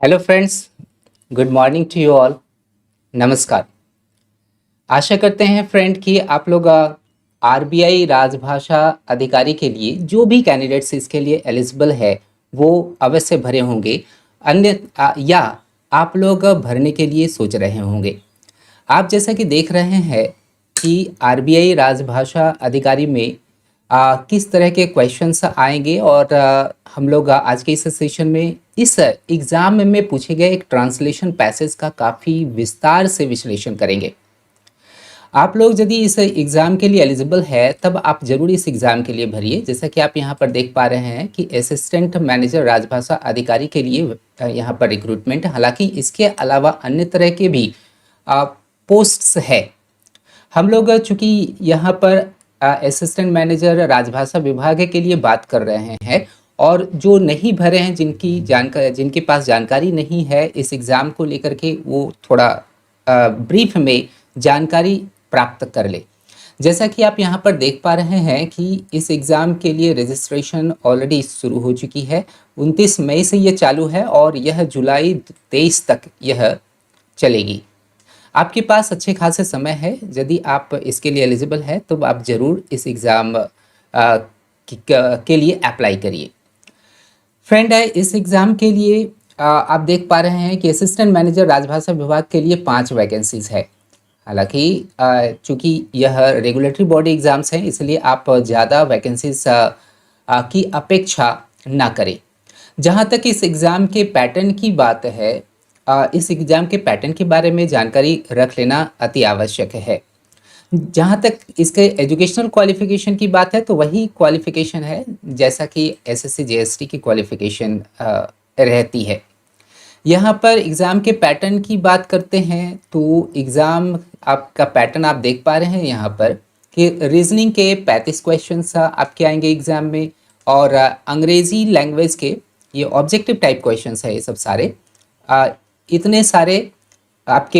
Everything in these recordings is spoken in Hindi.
Hello friends, good morning to you all. नमस्कार। आशा करते हैं फ्रेंड कि आप लोग आरबीआई राजभाषा अधिकारी के लिए जो भी कैंडिडेट्स इसके लिए एलिजिबल है वो अवश्य भरे होंगे। अन्य या आप लोग भरने के लिए सोच रहे होंगे। आप जैसा कि देख रहे हैं कि आरबीआई राजभाषा अधिकारी में किस तरह के क्वेश्चंस आएंगे और हम लोग आज के इस सेशन में इस एग्ज़ाम में पूछे गए एक ट्रांसलेशन पैसेज का काफ़ी विस्तार से विश्लेषण करेंगे। आप लोग यदि इस एग्ज़ाम के लिए एलिजिबल है तब आप ज़रूर इस एग्ज़ाम के लिए भरिए। जैसा कि आप यहाँ पर देख पा रहे हैं कि असिस्टेंट मैनेजर राजभाषा अधिकारी के लिए यहाँ पर रिक्रूटमेंट, हालांकि इसके अलावा अन्य तरह के भी पोस्ट्स है। हम लोग चूँकि यहाँ पर असिस्टेंट मैनेजर राजभाषा विभाग के लिए बात कर रहे हैं और जो नहीं भरे हैं, जिनके पास जानकारी नहीं है इस एग्ज़ाम को लेकर के, वो थोड़ा ब्रीफ में जानकारी प्राप्त कर ले। जैसा कि आप यहाँ पर देख पा रहे हैं कि इस एग्ज़ाम के लिए रजिस्ट्रेशन ऑलरेडी शुरू हो चुकी है। 29 मई से ये चालू है और यह जुलाई 23 तक यह चलेगी। आपके पास अच्छे खासे समय है। यदि आप इसके लिए एलिजिबल है तो आप ज़रूर इस एग्ज़ाम के लिए अप्लाई करिए। फ्रेंड है, इस एग्ज़ाम के लिए आप देख पा रहे हैं कि असिस्टेंट मैनेजर राजभाषा विभाग के लिए 5 वैकेंसीज़ है। हालांकि चूँकि यह रेगुलेटरी बॉडी एग्ज़ाम्स हैं, इसलिए आप ज़्यादा वैकेंसीज की अपेक्षा ना करें। जहाँ तक इस एग्ज़ाम के पैटर्न की बात है, इस एग्ज़ाम के पैटर्न के बारे में जानकारी रख लेना अति आवश्यक है। जहाँ तक इसके एजुकेशनल क्वालिफ़िकेशन की बात है तो वही क्वालिफ़िकेशन है जैसा कि एसएससी जीएसटी की क्वालिफ़िकेशन रहती है। यहाँ पर एग्ज़ाम के पैटर्न की बात करते हैं तो एग्ज़ाम आपका पैटर्न आप देख पा रहे हैं यहाँ पर कि रीजनिंग के 35 क्वेश्चंस आपके आएंगे एग्ज़ाम में, और अंग्रेज़ी लैंग्वेज के ये ऑब्जेक्टिव टाइप क्वेश्चंस है। ये सब सारे इतने सारे आपके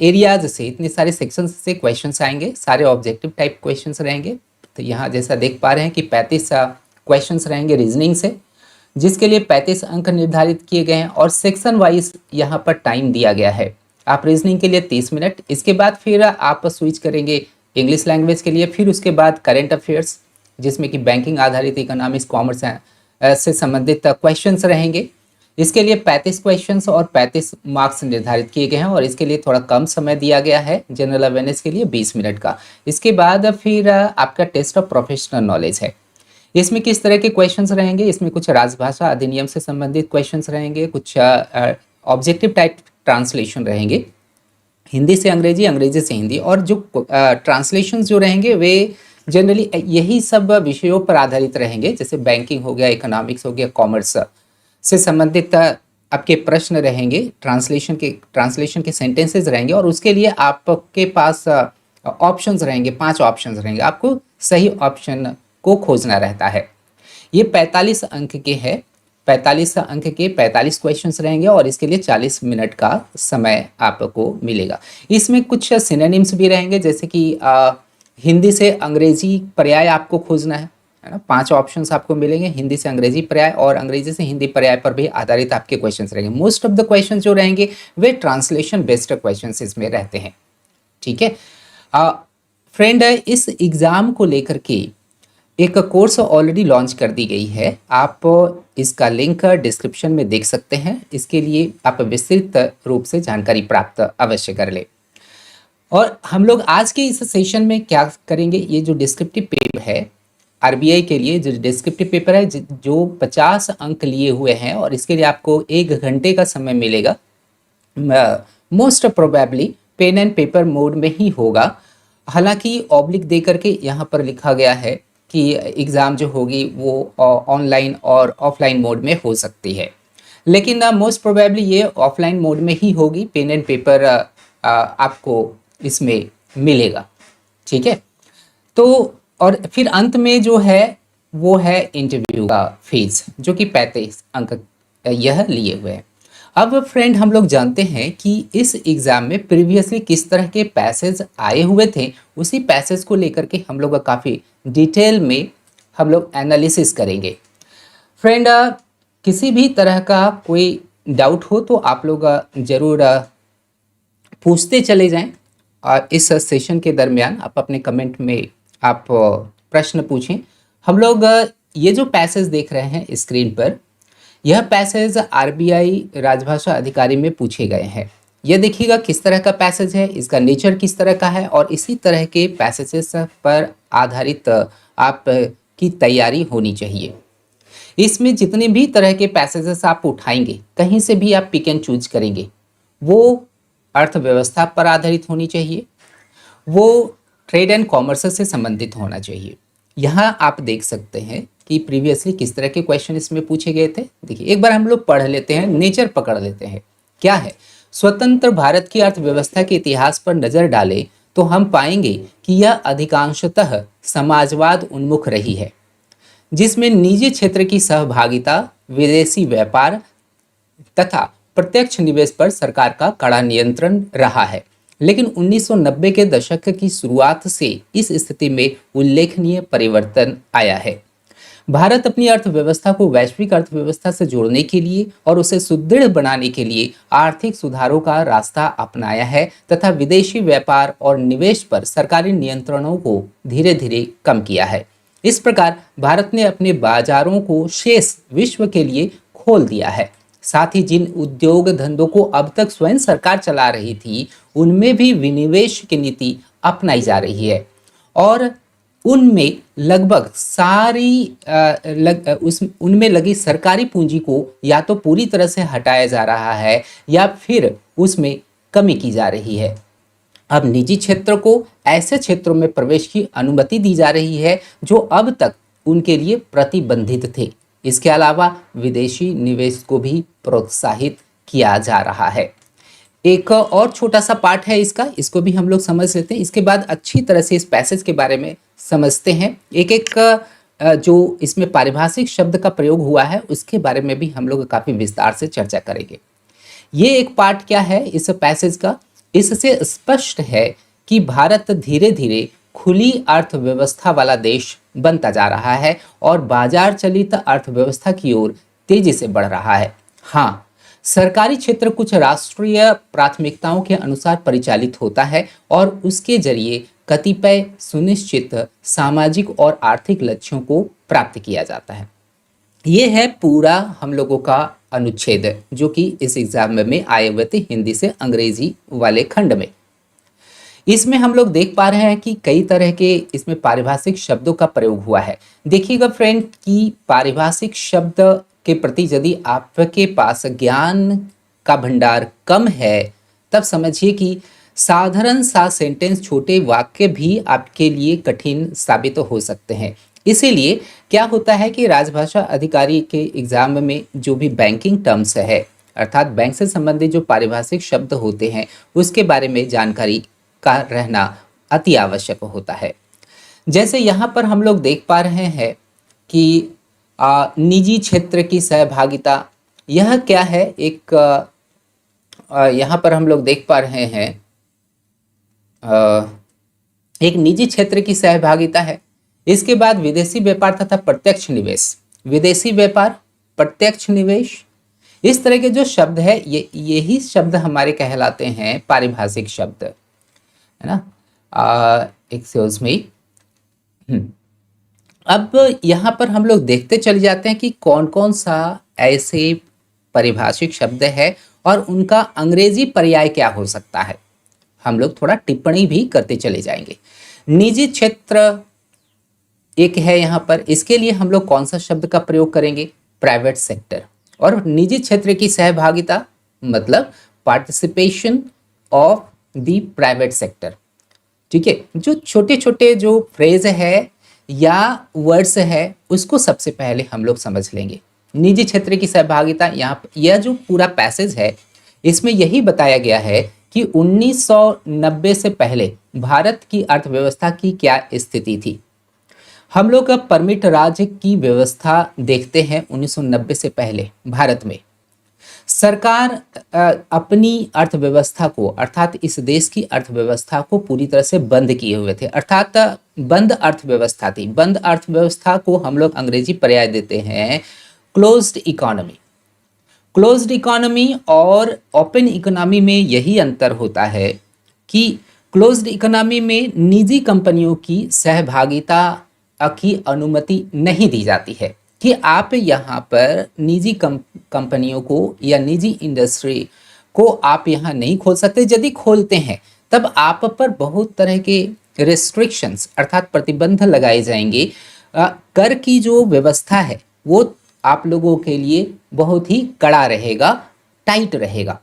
एरियाज से, इतने सारे सेक्शंस से क्वेश्चंस आएंगे, सारे ऑब्जेक्टिव टाइप क्वेश्चंस रहेंगे। तो यहाँ जैसा देख पा रहे हैं कि 35 क्वेश्चंस रहेंगे रीजनिंग से, जिसके लिए 35 अंक निर्धारित किए गए हैं और सेक्शन वाइज यहाँ पर टाइम दिया गया है। आप रीजनिंग के लिए 30 मिनट, इसके बाद फिर आप स्विच करेंगे इंग्लिश लैंग्वेज के लिए, फिर उसके बाद करेंट अफेयर्स जिसमें कि बैंकिंग आधारित, इकोनॉमिक्स, कॉमर्स से संबंधित क्वेश्चंस रहेंगे। इसके लिए 35 क्वेश्चंस और 35 मार्क्स निर्धारित किए गए हैं और इसके लिए थोड़ा कम समय दिया गया है। जनरल अवेयरनेस के लिए 20 मिनट का। इसके बाद फिर आपका टेस्ट ऑफ प्रोफेशनल नॉलेज है। इसमें किस तरह के क्वेश्चंस रहेंगे? इसमें कुछ राजभाषा अधिनियम से संबंधित क्वेश्चंस रहेंगे, कुछ ऑब्जेक्टिव टाइप ट्रांसलेशन रहेंगे, हिंदी से अंग्रेजी, अंग्रेजी से हिंदी, और जो ट्रांसलेशंस जो रहेंगे वे जनरली यही सब विषयों पर आधारित रहेंगे, जैसे बैंकिंग हो गया, इकोनॉमिक्स हो गया, कॉमर्स से संबंधित आपके प्रश्न रहेंगे, ट्रांसलेशन के सेंटेंसेस रहेंगे, और उसके लिए आपके पास ऑप्शंस रहेंगे, 5 ऑप्शंस रहेंगे। आपको सही ऑप्शन को खोजना रहता है। ये 45 अंक के हैं, 45 अंक के 45 क्वेश्चंस रहेंगे और इसके लिए 40 मिनट का समय आपको मिलेगा। इसमें कुछ सिनोनिम्स भी रहेंगे, जैसे कि हिंदी से अंग्रेजी पर्याय आपको खोजना है ना। 5 ऑप्शंस आपको मिलेंगे, हिंदी से अंग्रेजी पर्याय और अंग्रेजी से हिंदी पर्याय पर भी आधारित आपके क्वेश्चंस रहेंगे। मोस्ट ऑफ द क्वेश्चंस जो रहेंगे वे ट्रांसलेशन बेस्ड क्वेश्चंस इसमें रहते हैं। ठीक है फ्रेंड, इस एग्ज़ाम को लेकर के एक कोर्स ऑलरेडी लॉन्च कर दी गई है। आप इसका लिंक डिस्क्रिप्शन में देख सकते हैं। इसके लिए आप विस्तृत रूप से जानकारी प्राप्त अवश्य कर ले। और हम लोग आज के इस सेशन में क्या करेंगे, ये जो डिस्क्रिप्टिव पेपर है आरबीआई के लिए, जो डिस्क्रिप्टिव पेपर है जो 50 अंक लिए हुए हैं और इसके लिए आपको 1 घंटे का समय मिलेगा। Most probably pen and paper mode में ही होगा। हालांकि ऑब्लिक दे करके यहाँ पर लिखा गया है कि एग्ज़ाम जो होगी वो ऑनलाइन और ऑफलाइन मोड में हो सकती है, लेकिन मोस्ट प्रोबेबली ये ऑफलाइन मोड में ही होगी। पेन एंड पेपर आपको इसमें मिलेगा। ठीक है, तो और फिर अंत में जो है वो है इंटरव्यू का फीस, जो कि 35 अंक यह लिए हुए हैं। अब फ्रेंड, हम लोग जानते हैं कि इस एग्ज़ाम में प्रीवियसली किस तरह के पैसेज आए हुए थे। उसी पैसेज को लेकर के हम लोग काफ़ी डिटेल में हम लोग एनालिसिस करेंगे। फ्रेंड, किसी भी तरह का कोई डाउट हो तो आप लोग ज़रूर पूछते चले जाएं, और इस सेशन के दरमियान आप अपने कमेंट में आप प्रश्न पूछें। हम लोग ये जो पैसेज देख रहे हैं स्क्रीन पर, यह पैसेज आरबीआई राजभाषा अधिकारी में पूछे गए हैं। यह देखिएगा किस तरह का पैसेज है, इसका नेचर किस तरह का है, और इसी तरह के पैसेजेस पर आधारित आप की तैयारी होनी चाहिए। इसमें जितने भी तरह के पैसेजेस आप उठाएंगे, कहीं से भी आप पिक एंड चूज करेंगे, वो अर्थव्यवस्था पर आधारित होनी चाहिए, वो ट्रेड एंड कॉमर्स से संबंधित होना चाहिए। यहाँ आप देख सकते हैं कि प्रीवियसली किस तरह के क्वेश्चन इसमें पूछे गए थे। देखिए एक बार हम लोग पढ़ लेते हैं, नेचर पकड़ लेते हैं। क्या है, स्वतंत्र भारत की अर्थव्यवस्था के इतिहास पर नजर डालें तो हम पाएंगे कि यह अधिकांशतः समाजवाद उन्मुख रही है, जिसमें निजी क्षेत्र की सहभागिता, विदेशी व्यापार तथा प्रत्यक्ष निवेश पर सरकार का कड़ा नियंत्रण रहा है। लेकिन 1990 के दशक की शुरुआत से इस स्थिति में उल्लेखनीय परिवर्तन आया है। भारत अपनी अर्थव्यवस्था को वैश्विक अर्थव्यवस्था से जोड़ने के लिए और उसे सुदृढ़ बनाने के लिए आर्थिक सुधारों का रास्ता अपनाया है तथा विदेशी व्यापार और निवेश पर सरकारी नियंत्रणों को धीरे धीरे कम किया है। इस प्रकार भारत ने अपने बाजारों को शेष विश्व के लिए खोल दिया है। साथ ही जिन उद्योग धंधों को अब तक स्वयं सरकार चला रही थी, उनमें भी विनिवेश की नीति अपनाई जा रही है, और उनमें लगभग उनमें लगी सरकारी पूंजी को या तो पूरी तरह से हटाया जा रहा है या फिर उसमें कमी की जा रही है। अब निजी क्षेत्र को ऐसे क्षेत्रों में प्रवेश की अनुमति दी जा रही है जो अब तक उनके लिए प्रतिबंधित थे। इसके अलावा विदेशी निवेश को भी प्रोत्साहित किया जा रहा है। एक और छोटा सा पार्ट है इसको भी हम लोग समझ लेते हैं। इसके बाद अच्छी तरह से इस पैसेज के बारे में समझते हैं। एक एक जो इसमें पारिभाषिक शब्द का प्रयोग हुआ है उसके बारे में भी हम लोग काफ़ी विस्तार से चर्चा करेंगे। ये एक पार्ट क्या है इस पैसेज का, इससे स्पष्ट है कि भारत धीरे धीरे खुली अर्थव्यवस्था वाला देश बनता जा रहा है और बाजार चलित अर्थव्यवस्था की ओर तेजी से बढ़ रहा है। हाँ, सरकारी क्षेत्र कुछ राष्ट्रीय प्राथमिकताओं के अनुसार परिचालित होता है और उसके जरिए कतिपय सुनिश्चित सामाजिक और आर्थिक लक्ष्यों को प्राप्त किया जाता है। ये है पूरा हम लोगों का अनुच्छेद जो कि इस एग्जाम में आए हुए थे हिंदी से अंग्रेजी वाले खंड में। इसमें हम लोग देख पा रहे हैं कि कई तरह के इसमें पारिभाषिक शब्दों का प्रयोग हुआ है। देखिएगा फ्रेंड कि पारिभाषिक शब्द के प्रति यदि आपके पास ज्ञान का भंडार कम है तब समझिए कि साधारण सा सेंटेंस, छोटे वाक्य भी आपके लिए कठिन साबित हो सकते हैं। इसीलिए क्या होता है कि राजभाषा अधिकारी के एग्जाम में जो भी बैंकिंग टर्म्स है अर्थात बैंक से संबंधित जो पारिभाषिक शब्द होते हैं उसके बारे में जानकारी का रहना अति आवश्यक होता है। जैसे यहाँ पर हम लोग देख पा रहे हैं कि निजी क्षेत्र की सहभागिता, यह क्या है, एक यहाँ पर हम लोग देख पा रहे हैं एक निजी क्षेत्र की सहभागिता है। इसके बाद विदेशी व्यापार तथा प्रत्यक्ष निवेश, विदेशी व्यापार, प्रत्यक्ष निवेश, इस तरह के जो शब्द है यही शब्द हमारे कहलाते हैं पारिभाषिक शब्द, है ना। Excuse me. अब यहाँ पर हम लोग देखते चले जाते हैं कि कौन कौन सा ऐसे पारिभाषिक शब्द है और उनका अंग्रेजी पर्याय क्या हो सकता है। हम लोग थोड़ा टिप्पणी भी करते चले जाएंगे। निजी क्षेत्र एक है यहाँ पर, इसके लिए हम लोग कौन सा शब्द का प्रयोग करेंगे, प्राइवेट सेक्टर। और निजी क्षेत्र की सहभागिता मतलब participation of the private sector. ठीक है, जो छोटे छोटे जो फ्रेज है या वर्ड्स है उसको सबसे पहले हम लोग समझ लेंगे। निजी क्षेत्र की सहभागिता, यहाँ यह जो पूरा पैसेज है इसमें यही बताया गया है कि 1990 से पहले भारत की अर्थव्यवस्था की क्या स्थिति थी। हम लोग अब परमिट राज्य की व्यवस्था देखते हैं। 1990 से पहले भारत में सरकार अपनी अर्थव्यवस्था को अर्थात इस देश की अर्थव्यवस्था को पूरी तरह से बंद किए हुए थे, अर्थात बंद अर्थव्यवस्था थी। बंद अर्थव्यवस्था को हम लोग अंग्रेजी पर्याय देते हैं क्लोज्ड इकोनॉमी। क्लोज्ड इकोनॉमी और ओपन इकोनॉमी में यही अंतर होता है कि क्लोज्ड इकोनॉमी में निजी कंपनियों की सहभागिता की अनुमति नहीं दी जाती है कि आप यहाँ पर निजी कंपनियों को या निजी इंडस्ट्री को आप यहाँ नहीं खोल सकते। यदि खोलते हैं तब आप पर बहुत तरह के रेस्ट्रिक्शंस अर्थात प्रतिबंध लगाए जाएंगे। कर की जो व्यवस्था है वो आप लोगों के लिए बहुत ही कड़ा रहेगा, टाइट रहेगा,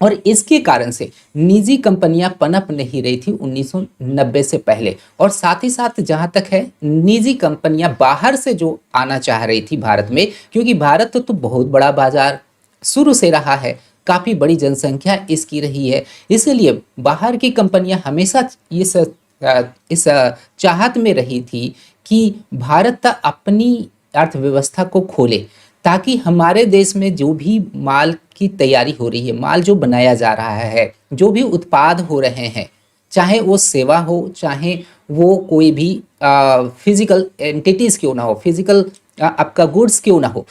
और इसके कारण से निजी कंपनियां पनप नहीं रही थी 1990 से पहले। और साथ ही साथ जहां तक है निजी कंपनियां बाहर से जो आना चाह रही थी भारत में, क्योंकि भारत तो बहुत बड़ा बाजार शुरू से रहा है, काफ़ी बड़ी जनसंख्या इसकी रही है, इसलिए बाहर की कंपनियां हमेशा इस चाहत में रही थी कि भारत अपनी अर्थव्यवस्था को खोले, ताकि हमारे देश में जो भी माल की तैयारी हो रही है, माल जो बनाया जा रहा है, जो भी उत्पाद हो रहे हैं, चाहे वो सेवा हो, चाहे वो कोई भी फिजिकल एंटिटीज़ क्यों ना हो, फिजिकल आपका गुड्स क्यों ना हो,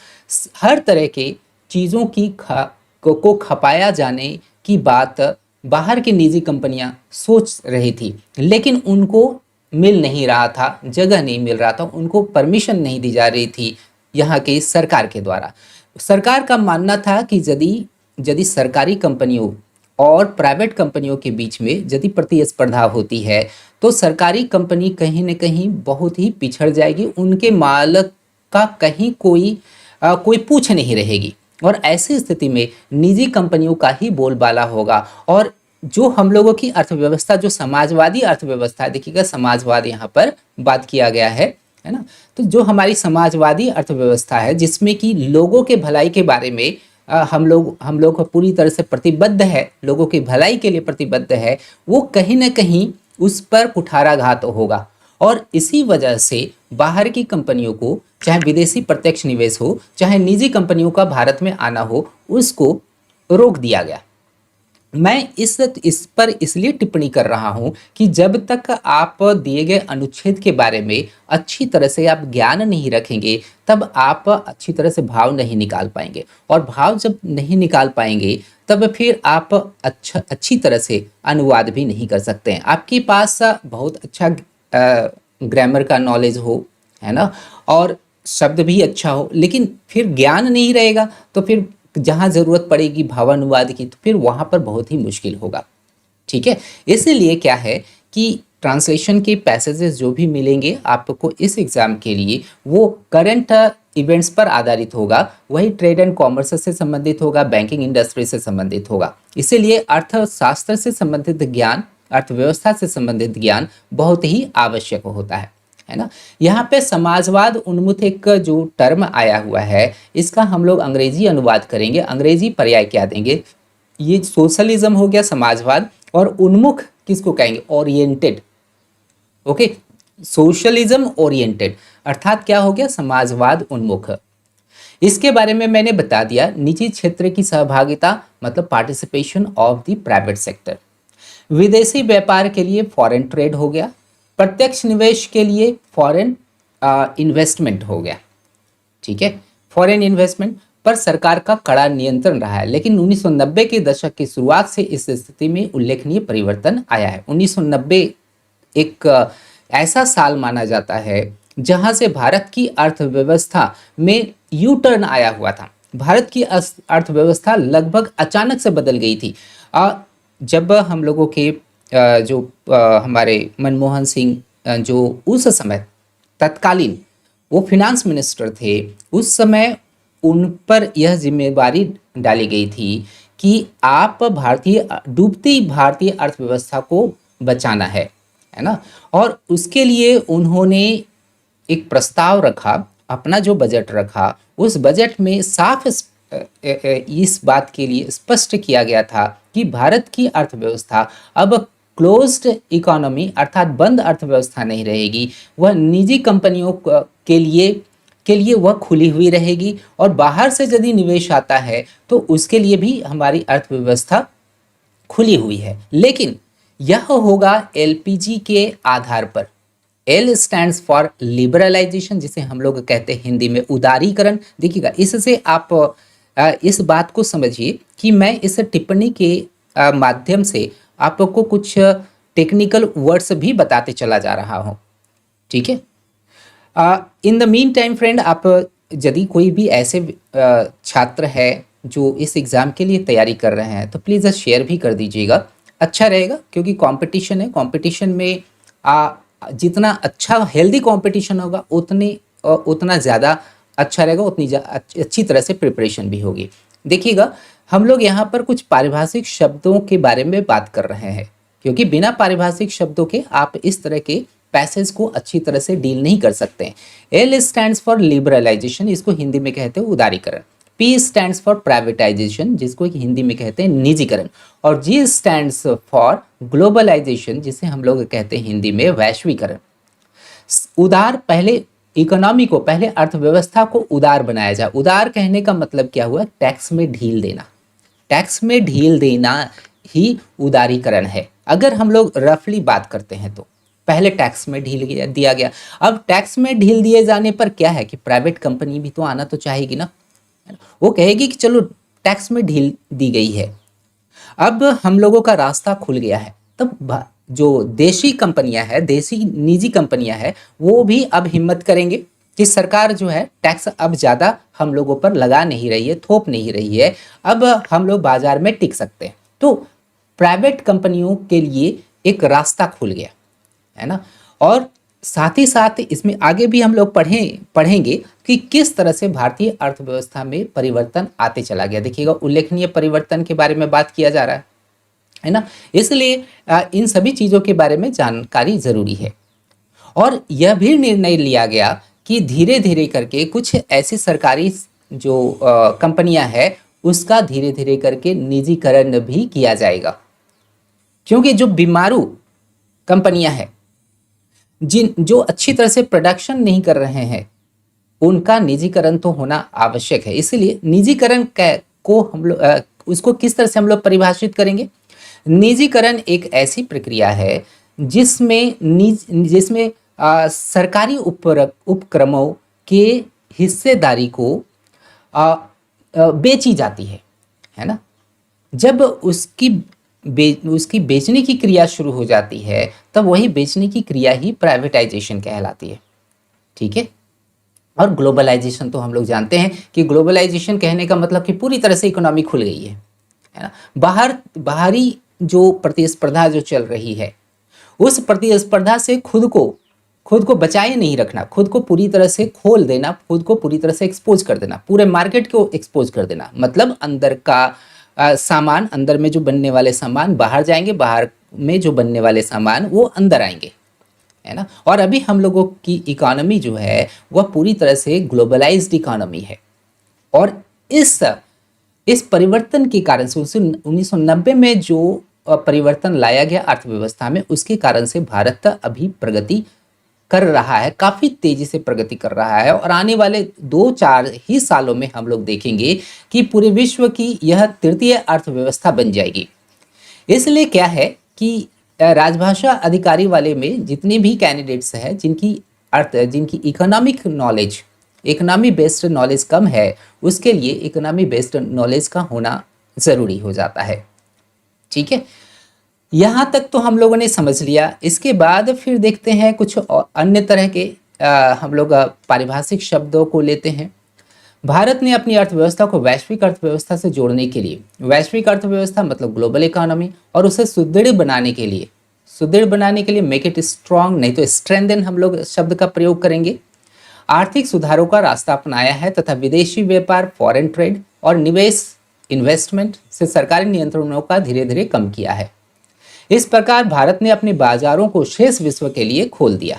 हर तरह के चीज़ों की को खपाया जाने की बात बाहर की निजी कंपनियां सोच रही थी, लेकिन उनको मिल नहीं रहा था, जगह नहीं मिल रहा था, उनको परमिशन नहीं दी जा रही थी यहाँ की सरकार के द्वारा। सरकार का मानना था कि यदि सरकारी कंपनियों और प्राइवेट कंपनियों के बीच में यदि प्रतिस्पर्धा होती है तो सरकारी कंपनी कहीं न कहीं बहुत ही पिछड़ जाएगी, उनके माल का कहीं कोई पूछ नहीं रहेगी, और ऐसी स्थिति में निजी कंपनियों का ही बोलबाला होगा। और जो हम लोगों की अर्थव्यवस्था, जो समाजवादी अर्थव्यवस्था, देखिएगा समाजवाद यहाँ पर बात किया गया है ना, तो जो हमारी समाजवादी अर्थव्यवस्था है जिसमें कि लोगों के भलाई के बारे में हम लोग पूरी तरह से प्रतिबद्ध है, लोगों की भलाई के लिए प्रतिबद्ध है, वो कहीं ना कहीं उस पर कुठाराघात होगा। और इसी वजह से बाहर की कंपनियों को, चाहे विदेशी प्रत्यक्ष निवेश हो, चाहे निजी कंपनियों का भारत में आना हो, उसको रोक दिया गया। मैं इस पर इसलिए टिप्पणी कर रहा हूं कि जब तक आप दिए गए अनुच्छेद के बारे में अच्छी तरह से आप ज्ञान नहीं रखेंगे, तब आप अच्छी तरह से भाव नहीं निकाल पाएंगे, और भाव जब नहीं निकाल पाएंगे तब फिर आप अच्छी तरह से अनुवाद भी नहीं कर सकते हैं। आपके पास बहुत अच्छा ग्रामर का नॉलेज हो, है ना, और शब्द भी अच्छा हो, लेकिन फिर ज्ञान नहीं रहेगा तो फिर जहाँ ज़रूरत पड़ेगी भावानुवाद की तो फिर वहाँ पर बहुत ही मुश्किल होगा। ठीक है, इसीलिए क्या है कि ट्रांसलेशन के पैसेजेस जो भी मिलेंगे आपको इस एग्ज़ाम के लिए, वो करंट इवेंट्स पर आधारित होगा, वही ट्रेड एंड कॉमर्स से संबंधित होगा, बैंकिंग इंडस्ट्री से संबंधित होगा। इसीलिए अर्थशास्त्र से संबंधित ज्ञान, अर्थव्यवस्था से संबंधित ज्ञान बहुत ही आवश्यक होता है ना। यहाँ पे समाजवाद उन्मुख एक जो टर्म आया हुआ है, इसका हम लोग अंग्रेजी अनुवाद करेंगे, अंग्रेजी पर्याय क्या देंगे, ये सोशलिज्म हो गया समाजवाद, और उन्मुख किसको कहेंगे, ओरिएंटेड। ओके, सोशलिज्म ओरिएंटेड अर्थात क्या हो गया, समाजवाद उन्मुख। इसके बारे में मैंने बता दिया। निजी क्षेत्र की सहभागिता मतलब participation of the private sector. विदेशी व्यापार के लिए फॉरेन ट्रेड हो गया, प्रत्यक्ष निवेश के लिए फॉरेन इन्वेस्टमेंट हो गया। ठीक है, फॉरेन इन्वेस्टमेंट पर सरकार का कड़ा नियंत्रण रहा है, लेकिन 1990 के दशक की शुरुआत से इस स्थिति में उल्लेखनीय परिवर्तन आया है। 1990 एक ऐसा साल माना जाता है जहां से भारत की अर्थव्यवस्था में यू टर्न आया हुआ था। भारत की अर्थव्यवस्था लगभग अचानक से बदल गई थी। जब हम लोगों के हमारे मनमोहन सिंह जो उस समय तत्कालीन वो फिनांस मिनिस्टर थे, उस समय उन पर यह जिम्मेदारी डाली गई थी कि आप डूबती भारतीय अर्थव्यवस्था को बचाना है ना। और उसके लिए उन्होंने एक प्रस्ताव रखा, अपना जो बजट रखा, उस बजट में साफ इस बात के लिए स्पष्ट किया गया था कि भारत की अर्थव्यवस्था अब क्लोज्ड इकोनॉमी अर्थात बंद अर्थव्यवस्था नहीं रहेगी, वह निजी कंपनियों के लिए वह खुली हुई रहेगी, और बाहर से यदि निवेश आता है तो उसके लिए भी हमारी अर्थव्यवस्था खुली हुई है, लेकिन यह होगा एलपीजी के आधार पर। एल स्टैंड्स फॉर लिबरलाइजेशन, जिसे हम लोग कहते हैं हिंदी में उदारीकरण। देखिएगा, इससे आप इस बात को समझिए कि मैं इस टिप्पणी के माध्यम से आपको कुछ टेक्निकल वर्ड्स भी बताते चला जा रहा हूँ, ठीक है। In the mean time friend, आप यदि कोई भी ऐसे छात्र है जो इस एग्ज़ाम के लिए तैयारी कर रहे हैं तो प्लीज़ शेयर भी कर दीजिएगा, अच्छा रहेगा। क्योंकि कंपटीशन है, कंपटीशन में जितना अच्छा हेल्दी कंपटीशन होगा उतना ज़्यादा अच्छा रहेगा, उतनी अच्छी तरह से प्रिपरेशन भी होगी। देखिएगा, हम लोग यहाँ पर कुछ पारिभाषिक शब्दों के बारे में बात कर रहे हैं, क्योंकि बिना पारिभाषिक शब्दों के आप इस तरह के पैसेज को अच्छी तरह से डील नहीं कर सकते हैं। एल स्टैंड्स फॉर लिबरलाइजेशन, इसको हिंदी में कहते हैं उदारीकरण। पी स्टैंड्स फॉर प्राइवेटाइजेशन, जिसको हिंदी में कहते हैं निजीकरण। और जी स्टैंड्स फॉर ग्लोबलाइजेशन, जिसे हम लोग कहते हैं हिंदी में वैश्वीकरण। उदार, पहले इकोनॉमी को, पहले अर्थव्यवस्था को उदार बनाया जाए। उदार कहने का मतलब क्या हुआ? टैक्स में ढील देना। टैक्स में ढील देना ही उदारीकरण है। अगर हम लोग रफली बात करते हैं तो पहले टैक्स में ढील दिया गया। अब टैक्स में ढील दिए जाने पर क्या है कि प्राइवेट कंपनी भी तो आना तो चाहेगी ना, वो कहेगी कि चलो टैक्स में ढील दी गई है, अब हम लोगों का रास्ता खुल गया है। तब जो देशी कंपनियां हैं, देशी निजी कंपनियां हैं, वो भी अब हिम्मत करेंगे कि सरकार जो है टैक्स अब ज़्यादा हम लोगों पर लगा नहीं रही है, थोप नहीं रही है, अब हम लोग बाजार में टिक सकते हैं। तो प्राइवेट कंपनियों के लिए एक रास्ता खुल गया है ना। और साथ ही साथ इसमें आगे भी हम लोग पढ़ेंगे कि किस तरह से भारतीय अर्थव्यवस्था में परिवर्तन आते चला गया। देखिएगा, उल्लेखनीय परिवर्तन के बारे में बात किया जा रहा है ना। इसलिए इन सभी चीज़ों के बारे में जानकारी ज़रूरी है। और यह भी निर्णय लिया गया कि धीरे धीरे करके कुछ ऐसी सरकारी जो कंपनियां हैं उसका धीरे धीरे करके निजीकरण भी किया जाएगा। क्योंकि जो बीमारू कंपनियां हैं, जो अच्छी तरह से प्रोडक्शन नहीं कर रहे हैं, उनका निजीकरण तो होना आवश्यक है। इसलिए निजीकरण को हम लोग उसको किस तरह से हम लोग परिभाषित करेंगे? निजीकरण एक ऐसी प्रक्रिया है जिसमें सरकारी उपक्रमों के हिस्सेदारी को बेची जाती है ना। जब उसकी बेचने की क्रिया शुरू हो जाती है तब वही बेचने की क्रिया ही प्राइवेटाइजेशन कहलाती है, ठीक है। और ग्लोबलाइजेशन तो हम लोग जानते हैं कि ग्लोबलाइजेशन कहने का मतलब कि पूरी तरह से इकोनॉमी खुल गई है ना। बाहरी जो प्रतिस्पर्धा जो चल रही है, उस प्रतिस्पर्धा से खुद को बचाए नहीं रखना, खुद को पूरी तरह से खोल देना, खुद को पूरी तरह से एक्सपोज कर देना, पूरे मार्केट को एक्सपोज कर देना। मतलब अंदर का सामान, अंदर में जो बनने वाले सामान बाहर जाएंगे, बाहर में जो बनने वाले सामान वो अंदर आएंगे, है ना। और अभी हम लोगों की इकोनॉमी जो है वह पूरी तरह से ग्लोबलाइज्ड इकोनॉमी है। और इस परिवर्तन के कारण से 1990 में जो परिवर्तन लाया गया अर्थव्यवस्था में, उसके कारण से भारत अभी प्रगति कर रहा है, काफ़ी तेज़ी से प्रगति कर रहा है। और आने वाले 2-4 ही सालों में हम लोग देखेंगे कि पूरे विश्व की यह तृतीय अर्थव्यवस्था बन जाएगी। इसलिए क्या है कि राजभाषा अधिकारी वाले में जितने भी कैंडिडेट्स हैं जिनकी economic knowledge, economy based knowledge कम है, उसके लिए इकोनॉमी बेस्ड नॉलेज का होना ज़रूरी हो जाता है, ठीक है। यहाँ तक तो हम लोगों ने समझ लिया। इसके बाद फिर देखते हैं कुछ अन्य तरह के हम लोग पारिभाषिक शब्दों को लेते हैं। भारत ने अपनी अर्थव्यवस्था को वैश्विक अर्थव्यवस्था से जोड़ने के लिए, वैश्विक अर्थव्यवस्था मतलब ग्लोबल इकोनॉमी, और उसे सुदृढ़ बनाने के लिए मेक इट स्ट्रॉन्ग, नहीं तो स्ट्रेंथन हम लोग शब्द का प्रयोग करेंगे, आर्थिक सुधारों का रास्ता अपनाया है तथा विदेशी व्यापार, फॉरेन ट्रेड और निवेश, इन्वेस्टमेंट से सरकारी नियंत्रणों का धीरे धीरे कम किया है। इस प्रकार भारत ने अपने बाजारों को शेष विश्व के लिए खोल दिया।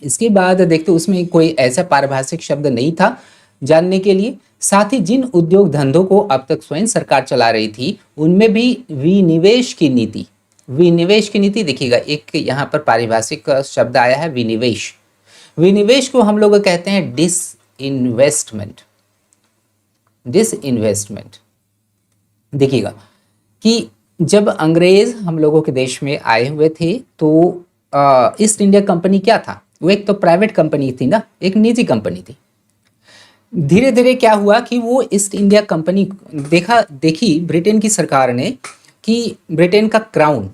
इसके बाद देखते उसमें कोई ऐसा पारिभाषिक शब्द नहीं था जानने के लिए। साथ ही जिन उद्योग धंधों को अब तक स्वयं सरकार चला रही थी उनमें भी विनिवेश की नीति देखिएगा, एक यहाँ पर पारिभाषिक शब्द आया है विनिवेश। विनिवेश को हम लोग कहते हैं डिसइन्वेस्टमेंट। देखिएगा कि जब अंग्रेज हम लोगों के देश में आए हुए थे तो ईस्ट इंडिया कंपनी क्या था? वो एक तो प्राइवेट कंपनी थी ना, एक निजी कंपनी थी। धीरे धीरे क्या हुआ कि वो ईस्ट इंडिया कंपनी देखी ब्रिटेन की सरकार ने कि ब्रिटेन का क्राउन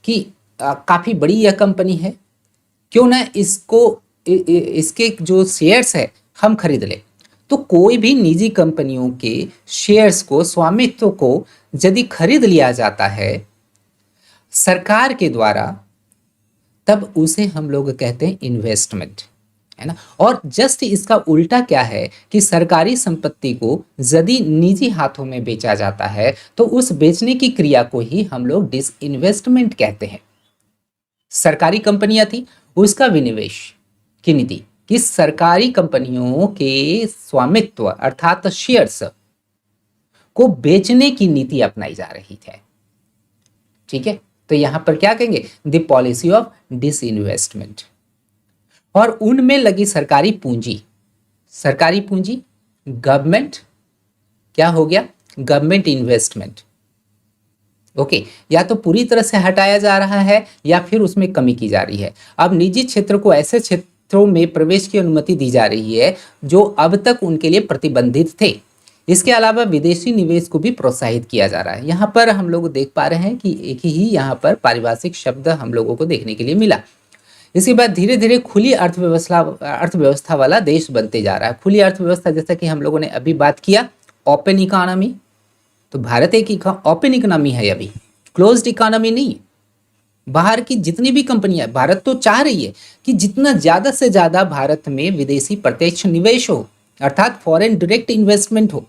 कि काफ़ी बड़ी यह कंपनी है, क्यों ना इसके जो शेयर्स है हम खरीद लें। तो कोई भी निजी कंपनियों के शेयर्स को, स्वामित्व को यदि खरीद लिया जाता है सरकार के द्वारा, तब उसे हम लोग कहते हैं इन्वेस्टमेंट, है ना। और जस्ट इसका उल्टा क्या है कि सरकारी संपत्ति को यदि निजी हाथों में बेचा जाता है तो उस बेचने की क्रिया को ही हम लोग डिसइन्वेस्टमेंट कहते हैं। सरकारी कंपनियां थी, उसका विनिवेश की नीति कि सरकारी कंपनियों के स्वामित्व अर्थात शेयर्स को बेचने की नीति अपनाई जा रही है। ठीक है, तो यहां पर क्या कहेंगे, द पॉलिसी ऑफ डिसइन्वेस्टमेंट। और उनमें लगी सरकारी पूंजी गवर्नमेंट, क्या हो गया, गवर्नमेंट इन्वेस्टमेंट। ओके, या तो पूरी तरह से हटाया जा रहा है या फिर उसमें कमी की जा रही है। अब निजी क्षेत्र को ऐसे क्षेत्रों में प्रवेश की अनुमति दी जा रही है जो अब तक उनके लिए प्रतिबंधित थे। इसके अलावा विदेशी निवेश को भी प्रोत्साहित किया जा रहा है। यहाँ पर हम लोग देख पा रहे हैं कि एक ही यहाँ पर पारिभाषिक शब्द हम लोगों को देखने के लिए मिला। इसके बाद धीरे धीरे खुली अर्थव्यवस्था वाला देश बनते जा रहा है। खुली अर्थव्यवस्था, जैसा कि हम लोगों ने अभी बात किया, ओपन इकोनॉमी, तो भारत एक ओपन इकोनॉमी है, अभी क्लोज्ड इकोनॉमी नहीं है। बाहर की जितनी भी कंपनियां, भारत तो चाह रही है कि जितना ज़्यादा से ज़्यादा भारत में विदेशी प्रत्यक्ष निवेश हो, अर्थात फॉरेन डायरेक्ट इन्वेस्टमेंट हो।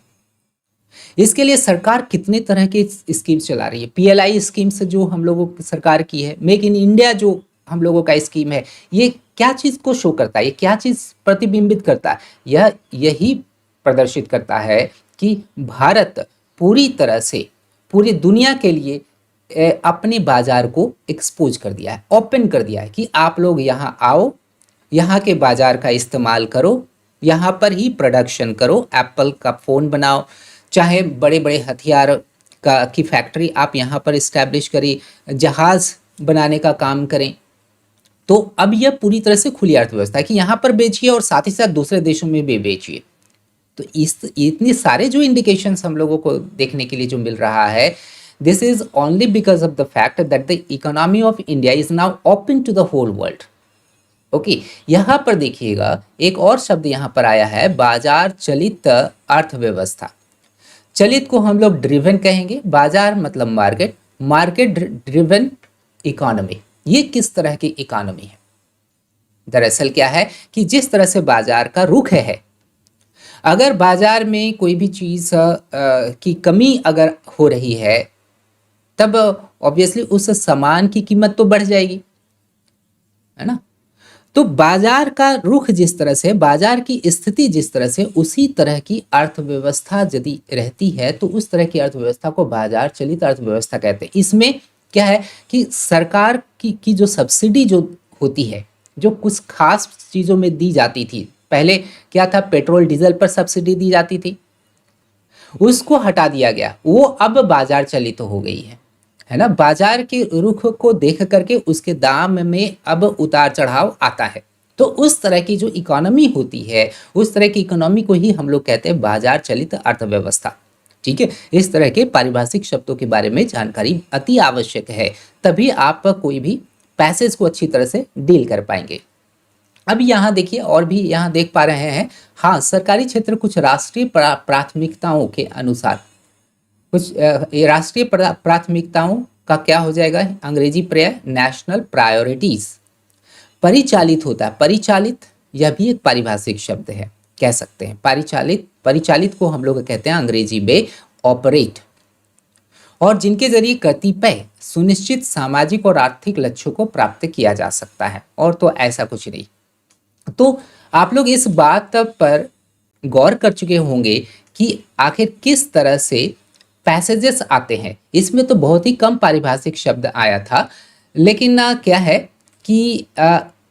इसके लिए सरकार कितने तरह के स्कीम चला रही है। PLI स्कीम्स जो हम लोगों की सरकार की है, मेक इन इंडिया जो हम लोगों का स्कीम है, ये क्या चीज़ को शो करता है, ये क्या चीज़ प्रतिबिंबित करता है, यह यही प्रदर्शित करता है कि भारत पूरी तरह से पूरी दुनिया के लिए अपने बाजार को एक्सपोज कर दिया है, ओपन कर दिया है कि आप लोग यहाँ आओ, यहाँ के बाजार का इस्तेमाल करो, यहाँ पर ही प्रोडक्शन करो, एप्पल का फ़ोन बनाओ, चाहे बड़े बड़े हथियार की फैक्ट्री आप यहाँ पर इस्टेब्लिश करें, जहाज़ बनाने का काम करें। तो अब यह पूरी तरह से खुली अर्थव्यवस्था है कि यहाँ पर बेचिए और साथ ही साथ दूसरे देशों में भी बेचिए। तो इतने सारे जो इंडिकेशंस हम लोगों को देखने के लिए जो मिल रहा है, this is only because of the fact that the economy of India is now open to the whole world. Okay, यहाँ पर देखिएगा एक और शब्द यहाँ पर आया है, बाजार चलित अर्थव्यवस्था। चलित को हम लोग ड्रिवन कहेंगे, बाजार मतलब मार्केट, मार्केट ड्रिवन इकोनॉमी। ये किस तरह की इकोनॉमी है? दरअसल क्या है कि जिस तरह से बाजार का रुख है, अगर बाजार में कोई भी चीज़ की कमी अगर हो रही है, तब ऑब्वियसली उस सामान की कीमत तो बढ़ जाएगी, है ना। तो बाजार का रुख जिस तरह से, बाजार की स्थिति जिस तरह से, उसी तरह की अर्थव्यवस्था यदि रहती है तो उस तरह की अर्थव्यवस्था को बाजार चलित अर्थव्यवस्था कहते हैं। इसमें क्या है कि सरकार की जो सब्सिडी जो होती है, जो कुछ खास चीज़ों में दी जाती थी, पहले क्या था, पेट्रोल डीजल पर सब्सिडी दी जाती थी, उसको हटा दिया गया, वो अब बाजार चलित हो गई है ना। बाजार के रुख को देख करके उसके दाम में अब उतार चढ़ाव आता है। तो उस तरह की जो इकोनॉमी होती है, उस तरह की इकोनॉमी को ही हम लोग कहते हैं बाजार चलित अर्थव्यवस्था। ठीक है, इस तरह के पारिभाषिक शब्दों के बारे में जानकारी अति आवश्यक है, तभी आप कोई भी पैसेज को अच्छी तरह से डील कर पाएंगे। अब यहाँ देखिए, और भी यहाँ देख पा रहे हैं, हाँ, सरकारी क्षेत्र कुछ राष्ट्रीय प्राथमिकताओं के अनुसार, कुछ राष्ट्रीय प्राथमिकताओं का क्या हो जाएगा, अंग्रेजी पर्याय नेशनल प्रायोरिटीज, परिचालित होता है। परिचालित, यह भी एक पारिभाषिक शब्द है, कह सकते हैं परिचालित को हम लोग कहते हैं अंग्रेजी में ऑपरेट, और जिनके जरिए कतिपय सुनिश्चित सामाजिक और आर्थिक लक्ष्यों को प्राप्त किया जा सकता है, और तो ऐसा कुछ नहीं। तो आप लोग इस बात पर गौर कर चुके होंगे कि आखिर किस तरह से पैसेजेस आते हैं। इसमें तो बहुत ही कम पारिभाषिक शब्द आया था, लेकिन क्या है कि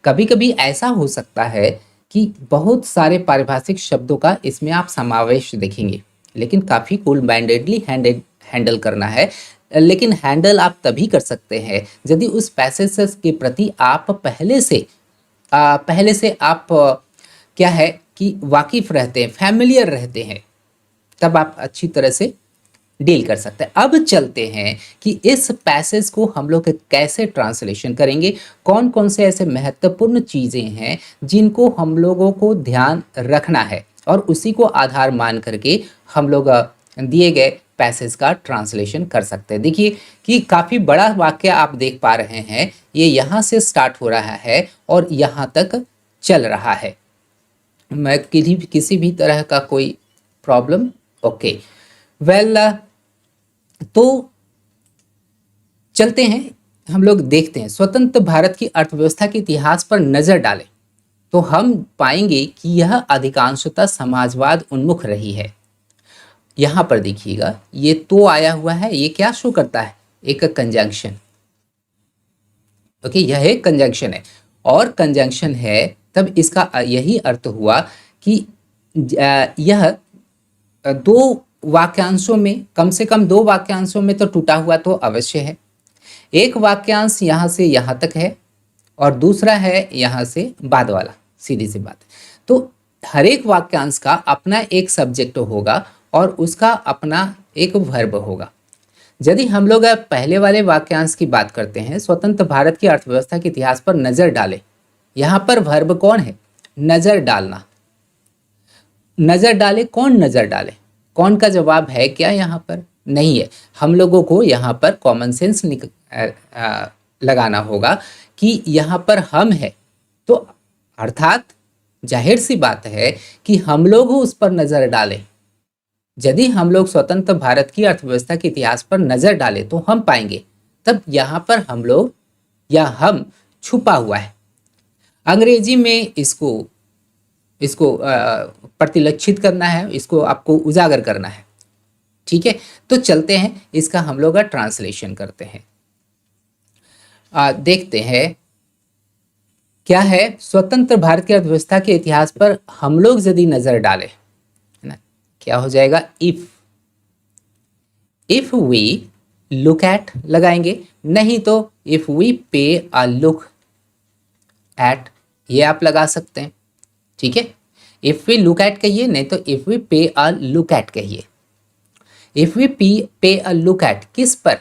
कभी कभी ऐसा हो सकता है कि बहुत सारे पारिभाषिक शब्दों का इसमें आप समावेश देखेंगे, लेकिन काफ़ी कूल माइंडेडली हैंडल करना है। लेकिन हैंडल आप तभी कर सकते हैं यदि उस पैसेज के प्रति आप पहले से आप क्या है कि वाकिफ रहते हैं, फैमिलियर रहते हैं, तब आप अच्छी तरह से डील कर सकते हैं। अब चलते हैं कि इस पैसेज को हम लोग कैसे ट्रांसलेशन करेंगे, कौन कौन से ऐसे महत्वपूर्ण चीज़ें हैं जिनको हम लोगों को ध्यान रखना है, और उसी को आधार मान करके हम लोग दिए गए पैसेज का ट्रांसलेशन कर सकते हैं। देखिए कि काफ़ी बड़ा वाक्य आप देख पा रहे हैं, ये यहाँ से स्टार्ट हो रहा है और यहाँ तक चल रहा है। मैं किसी भी तरह का कोई प्रॉब्लम, ओके वेल, तो चलते हैं, हम लोग देखते हैं। स्वतंत्र भारत की अर्थव्यवस्था के इतिहास पर नजर डालें तो हम पाएंगे कि यह अधिकांशतः समाजवाद उन्मुख रही है। यहां पर देखिएगा ये तो आया हुआ है, ये क्या शो करता है, एक कंजंक्शन। ओके, यह एक कंजंक्शन है, और कंजंक्शन है तब इसका यही अर्थ हुआ कि यह दो वाक्यांशों में, कम से कम दो वाक्यांशों में तो टूटा हुआ तो अवश्य है। एक वाक्यांश यहाँ से यहाँ तक है और दूसरा है यहाँ से बाद वाला, सीधी सी बात है। तो हर एक वाक्यांश का अपना एक सब्जेक्ट होगा और उसका अपना एक वर्ब होगा। यदि हम लोग पहले वाले वाक्यांश की बात करते हैं, स्वतंत्र भारत की अर्थव्यवस्था के इतिहास पर नजर डालें, यहाँ पर वर्ब कौन है, नजर डालना। नजर डाले, कौन नजर डाले, कौन का जवाब है क्या यहाँ पर, नहीं है। हम लोगों को यहाँ पर कॉमन सेंस लगाना होगा कि यहाँ पर हम है, तो अर्थात जाहिर सी बात है कि हम लोग उस पर नजर डालें। यदि हम लोग स्वतंत्र भारत की अर्थव्यवस्था के इतिहास पर नजर डालें तो हम पाएंगे, तब यहाँ पर हम लोग या हम छुपा हुआ है। अंग्रेजी में इसको प्रतिलक्षित करना है, इसको आपको उजागर करना है। ठीक है, तो चलते हैं, इसका हम लोग ट्रांसलेशन करते हैं। देखते हैं क्या है। स्वतंत्र भारत की अर्थव्यवस्था के इतिहास पर हम लोग यदि नजर डालें, है ना, क्या हो जाएगा, इफ वी लुक एट लगाएंगे, नहीं तो if we pay a look eight, ये आप लगा सकते हैं। ठीक है, इफ वी लुक एट कहिए, नहीं तो if we pay a look eight कहिए। If we pay a look eight किस पर,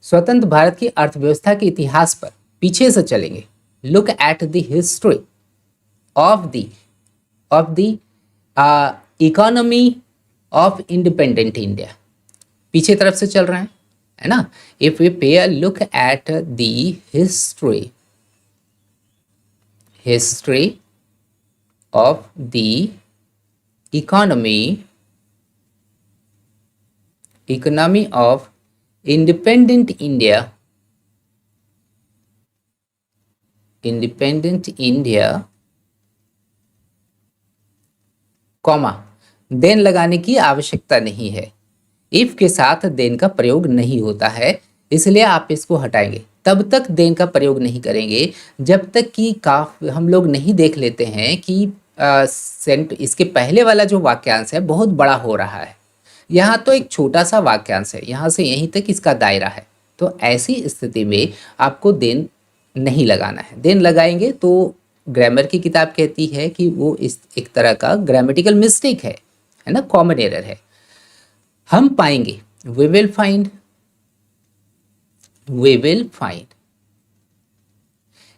स्वतंत्र भारत की अर्थव्यवस्था के इतिहास पर, पीछे से चलेंगे। Look at the history of the economy of independent India, पीछे तरफ से चल रहे हैं, है ना। If we pay a look at the history of the economy of independent India, comma, then लगाने की आवश्यकता नहीं है। इफ के साथ देन का प्रयोग नहीं होता है, इसलिए आप इसको हटाएंगे। तब तक देन का प्रयोग नहीं करेंगे जब तक कि हम लोग नहीं देख लेते हैं कि इसके पहले वाला जो वाक्यांश है बहुत बड़ा हो रहा है। यहाँ तो एक छोटा सा वाक्यांश है, यहाँ से यहीं तक इसका दायरा है। तो ऐसी स्थिति में आपको देन नहीं लगाना है। देन लगाएंगे तो ग्रामर की किताब कहती है कि वो इस एक तरह का ग्रामेटिकल मिस्टेक है ना, कॉमन एरर है। हम पाएंगे, वी विल फाइंड,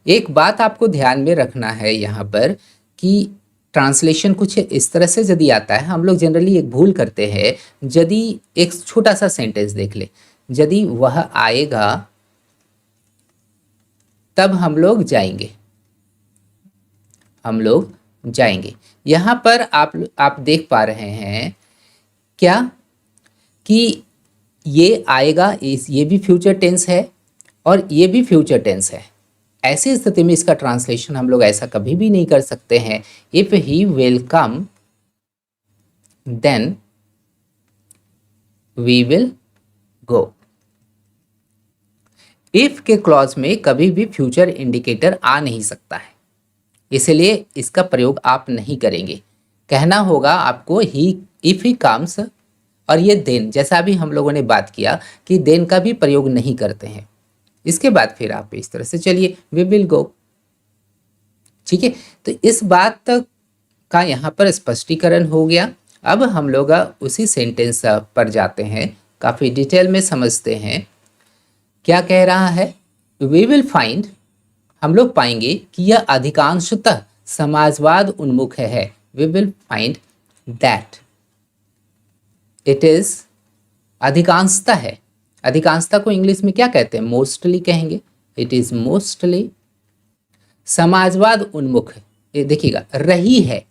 एक बात आपको ध्यान में रखना है यहाँ पर कि ट्रांसलेशन कुछ इस तरह से यदि आता है, हम लोग जनरली एक भूल करते हैं। यदि एक छोटा सा सेंटेंस देख ले, यदि वह आएगा तब हम लोग जाएंगे। यहाँ पर आप देख पा रहे हैं क्या कि ये आएगा, ये भी फ्यूचर टेंस है और ये भी फ्यूचर टेंस है। ऐसी स्थिति में इसका ट्रांसलेशन हम लोग ऐसा कभी भी नहीं कर सकते हैं, if he will come then we will go. If के क्लॉज में कभी भी फ्यूचर इंडिकेटर आ नहीं सकता है, इसलिए इसका प्रयोग आप नहीं करेंगे। कहना होगा आपको ही, इफ ही कम्स, और ये देन, जैसा अभी हम लोगों ने बात किया कि देन का भी प्रयोग नहीं करते हैं। इसके बाद फिर आप इस तरह से चलिए, वी विल गो। ठीक है, तो इस बात का यहाँ पर स्पष्टीकरण हो गया। अब हम लोग उसी सेंटेंस पर जाते हैं, काफ़ी डिटेल में समझते हैं क्या कह रहा है। वी विल फाइंड, हम लोग पाएंगे कि यह अधिकांशतः समाजवाद उन्मुख है। We will find that it is, अधिकांशतः है, अधिकांशतः को इंग्लिश में क्या कहते हैं, मोस्टली कहेंगे। इट इज मोस्टली समाजवाद उन्मुख है। ये देखिएगा रही है,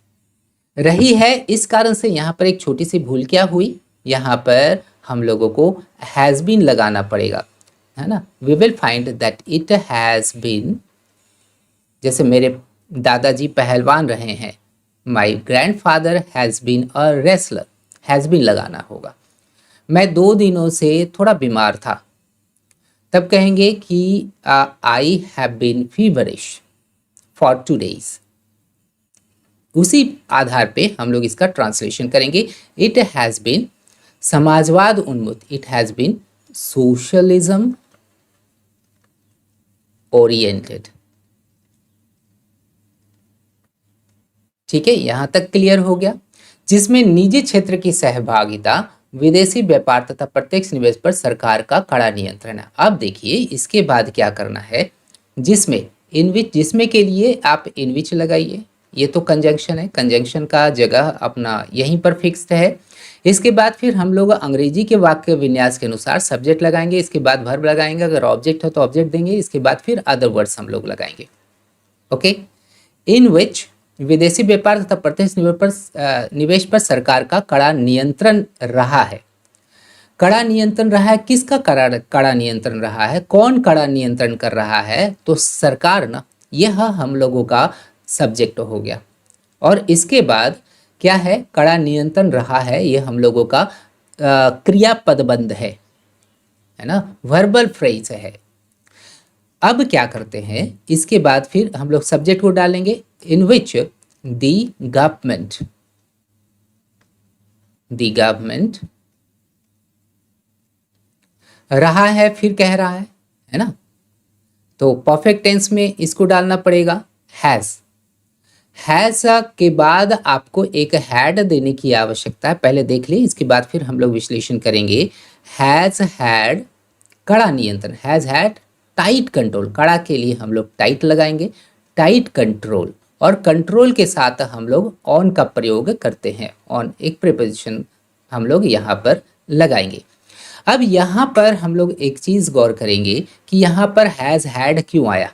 रही है, इस कारण से यहाँ पर एक छोटी सी भूल क्या हुई, यहाँ पर हम लोगों को हैज़ बीन लगाना पड़ेगा, है ना। We will find that it has been, जैसे मेरे दादाजी पहलवान रहे हैं, my grandfather has been a wrestler, has been लगाना होगा। मैं 2 दिनों से थोड़ा बीमार था, तब कहेंगे कि I have been feverish for 2 days। उसी आधार पे हम लोग इसका ट्रांसलेशन करेंगे। इट हैज़ बीन समाजवाद उन्मुख, it has been socialism oriented. ठीक है, यहां तक क्लियर हो गया। जिसमें निजी क्षेत्र की सहभागिता, विदेशी व्यापार तथा प्रत्यक्ष निवेश पर सरकार का कड़ा नियंत्रण है। अब देखिए इसके बाद क्या करना है, जिसमें इनविच, जिसमें के लिए आप इनविच लगाइए, ये तो कंजंक्शन है, कंजंक्शन का जगह अपना यहीं पर फिक्स्ड है। इसके बाद फिर हम लोग अंग्रेजी के वाक्य विन्यास के अनुसार सब्जेक्ट लगाएंगे, इसके बाद वर्ब लगाएंगे, अगर ऑब्जेक्ट है तो ऑब्जेक्ट देंगे, इसके बाद फिर अदर वर्ड्स हम लोग लगाएंगे। ओके, इन विच विदेशी व्यापार तथा प्रत्यक्ष निवेश पर सरकार का कड़ा नियंत्रण रहा है। कड़ा नियंत्रण रहा है, किसका कड़ा नियंत्रण रहा है, कौन कड़ा नियंत्रण कर रहा है, तो सरकार ना, यह हम लोगों का सब्जेक्ट हो गया। और इसके बाद क्या है, कड़ा नियंत्रण रहा है, ये हम लोगों का क्रियापदबंध है ना, वर्बल फ्रेज है। अब क्या करते हैं, इसके बाद फिर हम लोग सब्जेक्ट को डालेंगे, इन विच द गवर्नमेंट रहा है, फिर कह रहा है ना, तो परफेक्ट टेंस में इसको डालना पड़ेगा हैज़। हैज़ के बाद आपको एक हैड देने की आवश्यकता है, पहले देख ली, इसके बाद फिर हम लोग विश्लेषण करेंगे। हैज़ हैड कड़ा नियंत्रण, हैज़ हैड टाइट कंट्रोल, कड़ा के लिए हम लोग टाइट लगाएंगे, टाइट कंट्रोल, और कंट्रोल के साथ हम लोग ऑन का प्रयोग करते हैं, ऑन एक प्रीपोजिशन हम लोग यहाँ पर लगाएंगे। अब यहाँ पर हम लोग एक चीज़ गौर करेंगे कि यहाँ पर हैज़ हैड क्यों आया।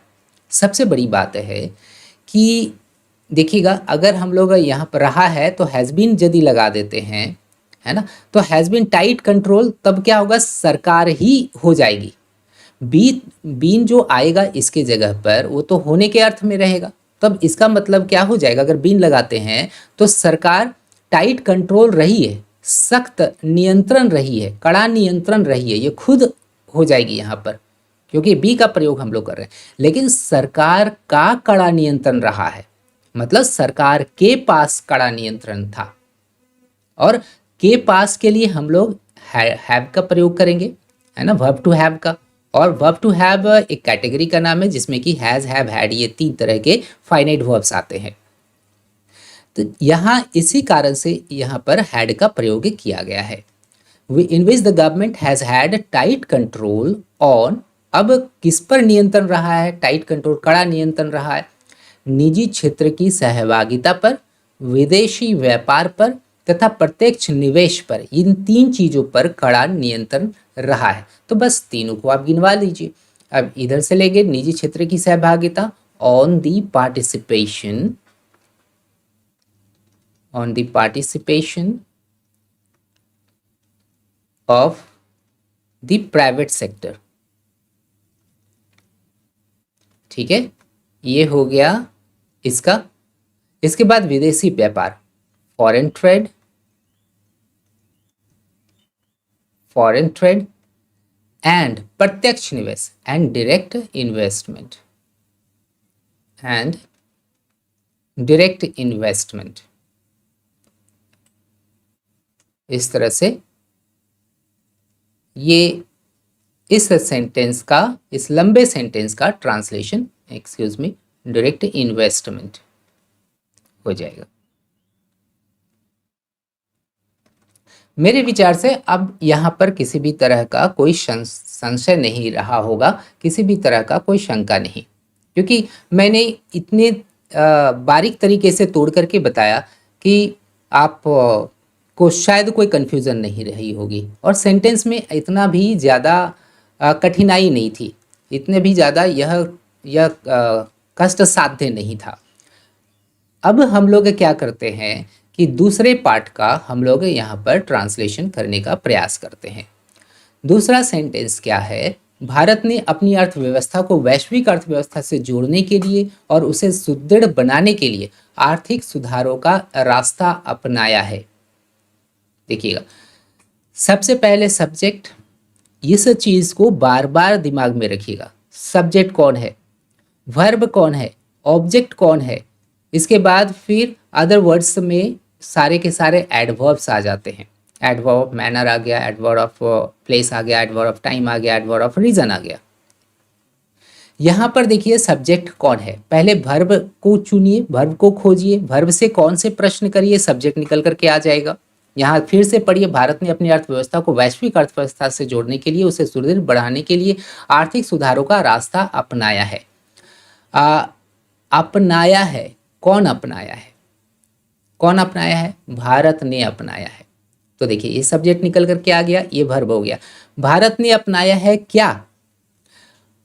सबसे बड़ी बात है कि देखिएगा, अगर हम लोग यहाँ पर रहा है तो हैज़ बीन यदि लगा देते हैं, है ना, तो हैज़ बीन टाइट कंट्रोल, तब क्या होगा, सरकार ही हो जाएगी। बीन जो आएगा इसके जगह पर वो तो होने के अर्थ में रहेगा, तब इसका मतलब क्या हो जाएगा, अगर बीन लगाते हैं तो सरकार टाइट कंट्रोल रही है, सख्त नियंत्रण रही है, कड़ा नियंत्रण रही है, ये खुद हो जाएगी यहाँ पर, क्योंकि बी का प्रयोग हम लोग कर रहे हैं। लेकिन सरकार का कड़ा नियंत्रण रहा है, मतलब सरकार के पास कड़ा नियंत्रण था, और के पास के लिए हम लोग हैव का प्रयोग करेंगे, है ना, वर्ब टू हैव का। और वर्ब टू हैव एक कैटेगरी का नाम है जिसमें कि हैज़, हैव, हैड, ये 3 तरह के फाइनाइट वर्ब्स आते हैं। तो यहाँ इसी कारण से यहाँ पर हैड का प्रयोग किया गया है। In which the government has had tight control on, अब किस पर नियंत्रण रहा है, टाइट कंट्रोल, कड़ा नियंत्रण रहा है, निजी क्षेत्र की सहभागिता पर, विदेशी व्यापार पर तथा प्रत्यक्ष निवेश पर, इन 3 चीज़ों पर कड़ा नियंत्रण रहा है। तो बस तीनों को आप गिनवा लीजिए। अब इधर से लेंगे निजी क्षेत्र की सहभागिता, on the participation of the private sector. ठीक है, ये हो गया इसका। इसके बाद विदेशी व्यापार, फॉरेन ट्रेड एंड प्रत्यक्ष निवेश, एंड डायरेक्ट इन्वेस्टमेंट, इस तरह से ये इस सेंटेंस का, इस लंबे सेंटेंस का ट्रांसलेशन, डायरेक्ट इन्वेस्टमेंट हो जाएगा। मेरे विचार से अब यहाँ पर किसी भी तरह का कोई संशय नहीं रहा होगा, किसी भी तरह का कोई शंका नहीं, क्योंकि मैंने इतने बारीक तरीके से तोड़ करके बताया कि आप को शायद कोई कन्फ्यूज़न नहीं रही होगी, और सेंटेंस में इतना भी ज़्यादा कठिनाई नहीं थी, इतने भी ज़्यादा यह कष्ट साध्य नहीं था। अब हम लोग क्या करते हैं कि दूसरे पार्ट का हम लोग यहाँ पर ट्रांसलेशन करने का प्रयास करते हैं। दूसरा सेंटेंस क्या है? भारत ने अपनी अर्थव्यवस्था को वैश्विक अर्थव्यवस्था से जोड़ने के लिए और उसे सुदृढ़ बनाने के लिए आर्थिक सुधारों का रास्ता अपनाया है। देखिएगा, सबसे पहले सब्जेक्ट, इस चीज को बार बार दिमाग में रखिएगा। सब्जेक्ट कौन है, वर्ब कौन है, ऑब्जेक्ट कौन है, इसके बाद फिर अदर वर्ड्स में सारे के सारे एडवर्ब्स आ जाते हैं। एडवर्ब ऑफ मैनर आ गया, एडवर्ब ऑफ प्लेस आ गया, एडवर्ब ऑफ टाइम आ गया, एडवर्ब ऑफ रीजन आ गया। यहाँ पर देखिए सब्जेक्ट कौन है, पहले वर्ब को चुनिए, वर्ब को खोजिए, वर्ब से कौन से प्रश्न करिए, सब्जेक्ट निकल करके आ जाएगा। यहाँ फिर से पढ़िए, भारत ने अपनी अर्थव्यवस्था को वैश्विक अर्थव्यवस्था से जोड़ने के लिए, उसे सुदृढ़ बढ़ाने के लिए आर्थिक सुधारों का रास्ता अपनाया है। अपनाया है, कौन अपनाया है? कौन अपनाया है? भारत ने अपनाया है। तो देखिए ये सब्जेक्ट निकल करके आ गया, ये वर्ब हो गया। भारत ने अपनाया है क्या?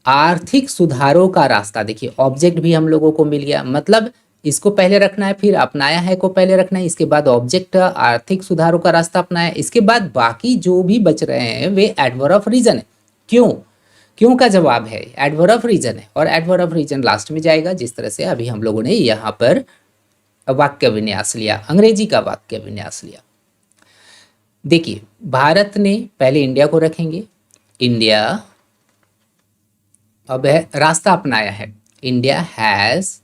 आर्थिक सुधारों का रास्ता। देखिए ऑब्जेक्ट भी हम लोगों को मिल गया, मतलब इसको पहले रखना है, फिर अपनाया है को पहले रखना है, इसके बाद ऑब्जेक्ट आर्थिक सुधारों का रास्ता अपनाया, इसके बाद बाकी जो भी बच रहे हैं वे एडवर्ब ऑफ रीजन है। क्यों? क्यों का जवाब है एडवर्ब ऑफ रीजन है, और एडवर्ब ऑफ रीजन लास्ट में जाएगा, जिस तरह से अभी हम लोगों ने यहाँ पर वाक्य विन्यास लिया, अंग्रेजी का वाक्य विन्यास लिया। देखिए भारत ने, पहले इंडिया को रखेंगे, इंडिया अब है रास्ता अपनाया है, इंडिया हैज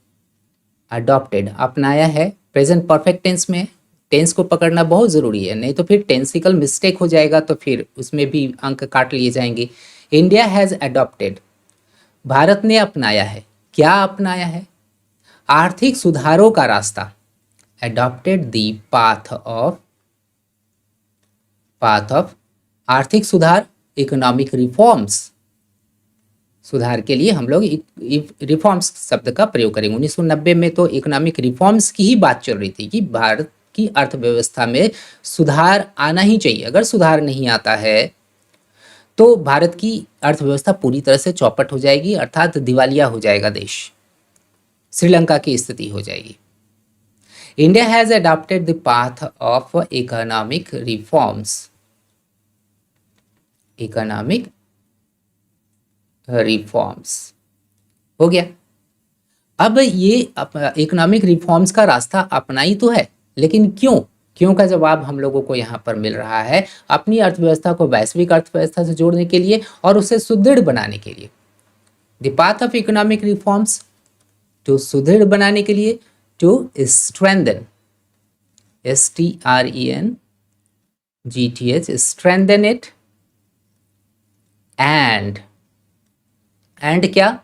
अडॉप्टेड, अपनाया है, प्रेजेंट परफेक्ट टेंस में। टेंस को पकड़ना बहुत ज़रूरी है, नहीं तो फिर टेंसिकल मिस्टेक हो जाएगा, तो फिर उसमें भी अंक काट लिए जाएंगे। इंडिया हैज़ अडॉप्टेड, भारत ने अपनाया है, क्या अपनाया है? आर्थिक सुधारों का रास्ता, अडॉप्टेड द पाथ ऑफ आर्थिक सुधार, इकोनॉमिक रिफॉर्म्स। सुधार के लिए हम लोग रिफॉर्म्स शब्द का प्रयोग करेंगे। 1990 में तो इकोनॉमिक रिफॉर्म्स की ही बात चल रही थी कि भारत की अर्थव्यवस्था में सुधार आना ही चाहिए। अगर सुधार नहीं आता है तो भारत की अर्थव्यवस्था पूरी तरह से चौपट हो जाएगी, अर्थात दिवालिया हो जाएगा देश, श्रीलंका की स्थिति हो जाएगी। India has adopted the path of economic reforms, economic reforms हो गया। अब ये इकोनॉमिक रिफॉर्म्स का रास्ता अपना ही तो है, लेकिन क्यों? क्यों का जवाब हम लोगों को यहाँ पर मिल रहा है, अपनी अर्थव्यवस्था को वैश्विक अर्थव्यवस्था से जोड़ने के लिए और उसे सुदृढ़ बनाने के लिए। The path of economic reforms, to सुदृढ़ बनाने के लिए, to strengthen, STRENGTH, strengthen it, and क्या?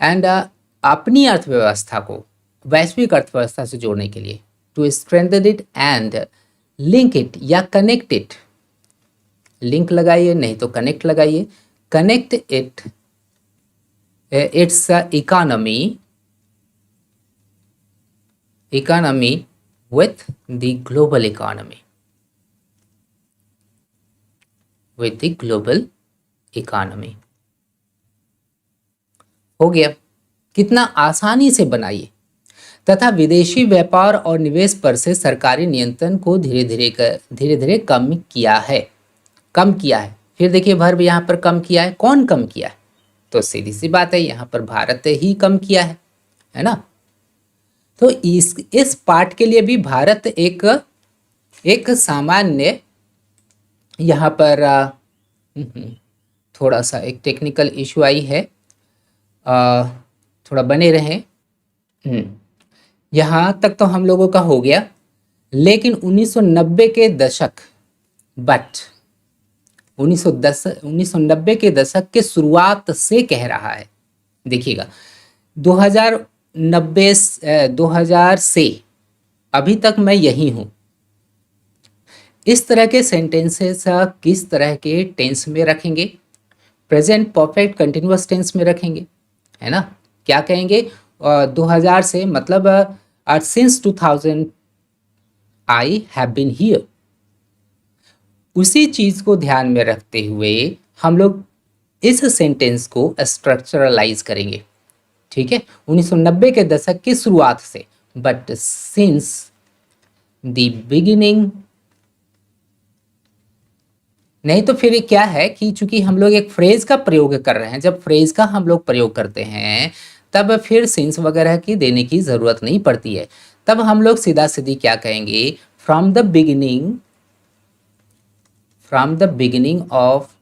एंड अपनी अर्थव्यवस्था को वैश्विक अर्थव्यवस्था से जोड़ने के लिए, to strengthen it and link it या कनेक्ट इट, लिंक लगाइए नहीं तो कनेक्ट लगाइए, connect it its economy with the global economy, with the global economy। हो गया, कितना आसानी से बनाइए। तथा विदेशी व्यापार और निवेश पर से सरकारी नियंत्रण को धीरे धीरे कम किया है, कम किया है। फिर देखिए वर्ब यहाँ पर कम किया है, कौन कम किया है? तो सीधी सी बात है, यहाँ पर भारत ही कम किया है ना। तो इस पार्ट के लिए भी भारत एक सामान्य, यहाँ पर थोड़ा सा एक टेक्निकल इशू आई है, थोड़ा बने रहें। यहाँ तक तो हम लोगों का हो गया, लेकिन 1990 के दशक, बट 1990 के दशक के शुरुआत से कह रहा है। देखिएगा 2000 से अभी तक मैं यही हूँ। इस तरह के सेंटेंसेस किस तरह के टेंस में रखेंगे? प्रेजेंट परफेक्ट कंटिन्यूअस टेंस में रखेंगे, है ना। क्या कहेंगे? 2000 से मतलब since 2000 I have been here. उसी चीज को ध्यान में रखते हुए हम लोग इस सेंटेंस को स्ट्रक्चरलाइज करेंगे, ठीक है। 1990 के दशक की शुरुआत से, बट सिंस द बिगिनिंग। नहीं तो फिर क्या है कि चूंकि हम लोग एक फ्रेज का प्रयोग कर रहे हैं, जब फ्रेज का हम लोग प्रयोग करते हैं तब फिर सिंस वगैरह की देने की ज़रूरत नहीं पड़ती है। तब हम लोग सीधा सीधी क्या कहेंगे? From the beginning of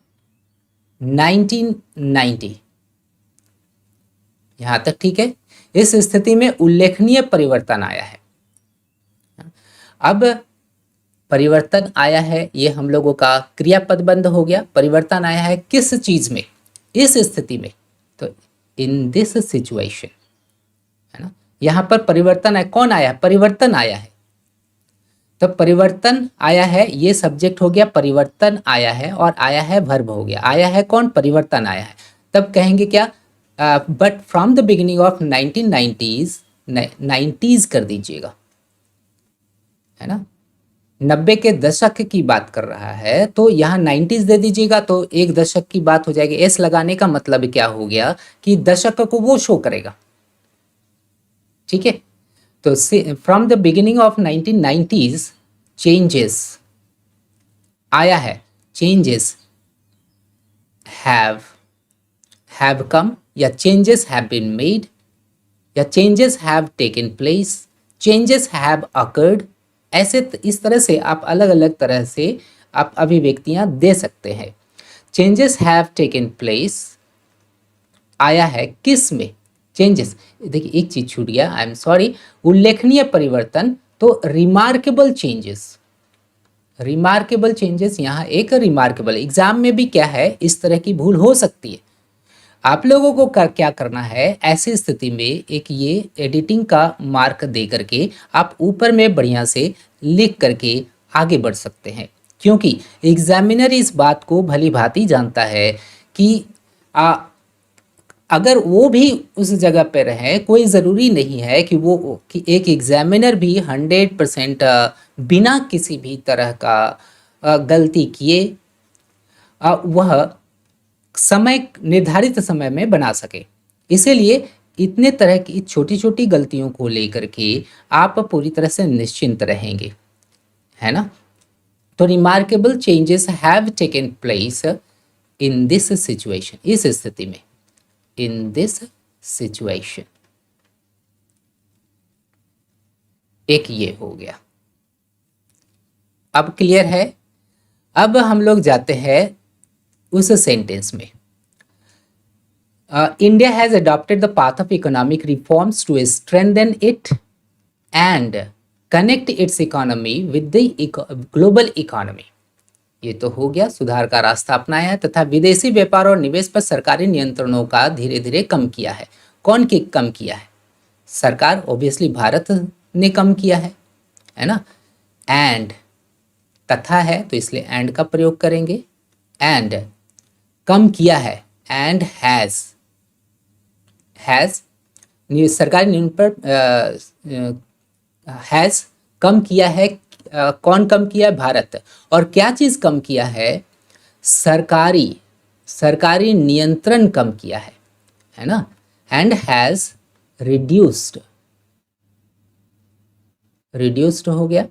1990। यहां तक ठीक है। इस स्थिति में उल्लेखनीय परिवर्तन आया है। अब परिवर्तन आया है, ये हम लोगों का क्रियापद बंद हो गया। परिवर्तन आया है किस चीज में? इस स्थिति में। तो इन दिस सिचुएशन, है ना। यहां पर परिवर्तन है, कौन आया है? परिवर्तन आया है। तो परिवर्तन आया है, ये सब्जेक्ट हो गया, परिवर्तन आया है, और आया है वर्ब हो गया। आया है कौन? परिवर्तन आया है। तब कहेंगे क्या? But from the beginning of 1990s, 90s कर दीजिएगा, है ना। 90 के दशक की बात कर रहा है तो यहाँ 90s दे दीजिएगा, तो एक दशक की बात हो जाएगी। एस लगाने का मतलब क्या हो गया कि दशक को वो शो करेगा, ठीक है। तो from the beginning of 1990s changes आया है, चेंजेस हैव कम, या चेंजेस हैव बीन मेड, या changes have taken place, changes have occurred. ऐसे इस तरह से आप अलग अलग तरह से आप अभिव्यक्तियां दे सकते हैं। चेंजेस हैव टेकन प्लेस आया है किस में? चेंजेस, देखिए एक चीज छूट गया, आई एम सॉरी। उल्लेखनीय परिवर्तन, तो रिमार्केबल चेंजेस। रिमार्केबल चेंजेस, यहाँ एक रिमार्केबल। एग्जाम में भी क्या है, इस तरह की भूल हो सकती है। आप लोगों को क्या करना है ऐसी स्थिति में, एक ये एडिटिंग का मार्क दे करके आप ऊपर में बढ़िया से लिख करके आगे बढ़ सकते हैं, क्योंकि एग्जामिनर इस बात को भली भांति जानता है कि अगर वो भी उस जगह पे रहे, कोई ज़रूरी नहीं है कि वो कि एक एग्जामिनर भी 100% बिना किसी भी तरह का गलती किए वह समय निर्धारित समय में बना सके। इसीलिए इतने तरह की छोटी छोटी गलतियों को लेकर के आप पूरी तरह से निश्चिंत रहेंगे, है ना। तो remarkable changes have taken place in this situation, इस स्थिति में, इन दिस सिचुएशन। एक ये हो गया। अब क्लियर है। अब हम लोग जाते हैं उस सेंटेंस में। India has adopted the path of economic reforms to strengthen it and connect its economy with the global economy. ये तो हो गया, सुधार का रास्ता अपनाया है तथा विदेशी व्यापार और निवेश पर सरकारी नियंत्रणों का धीरे धीरे कम किया है। कौन की कम किया है? सरकार, ऑब्वियसली भारत ने कम किया है ना। एंड तथा है तो इसलिए एंड का प्रयोग करेंगे। एंड कम किया है, एंड हैज सरकारी नियम पर हैज कम किया है। कौन कम किया है? भारत। और क्या चीज कम किया है? सरकारी नियंत्रण कम किया है ना। एंड हैज रिड्यूस्ड हो गया,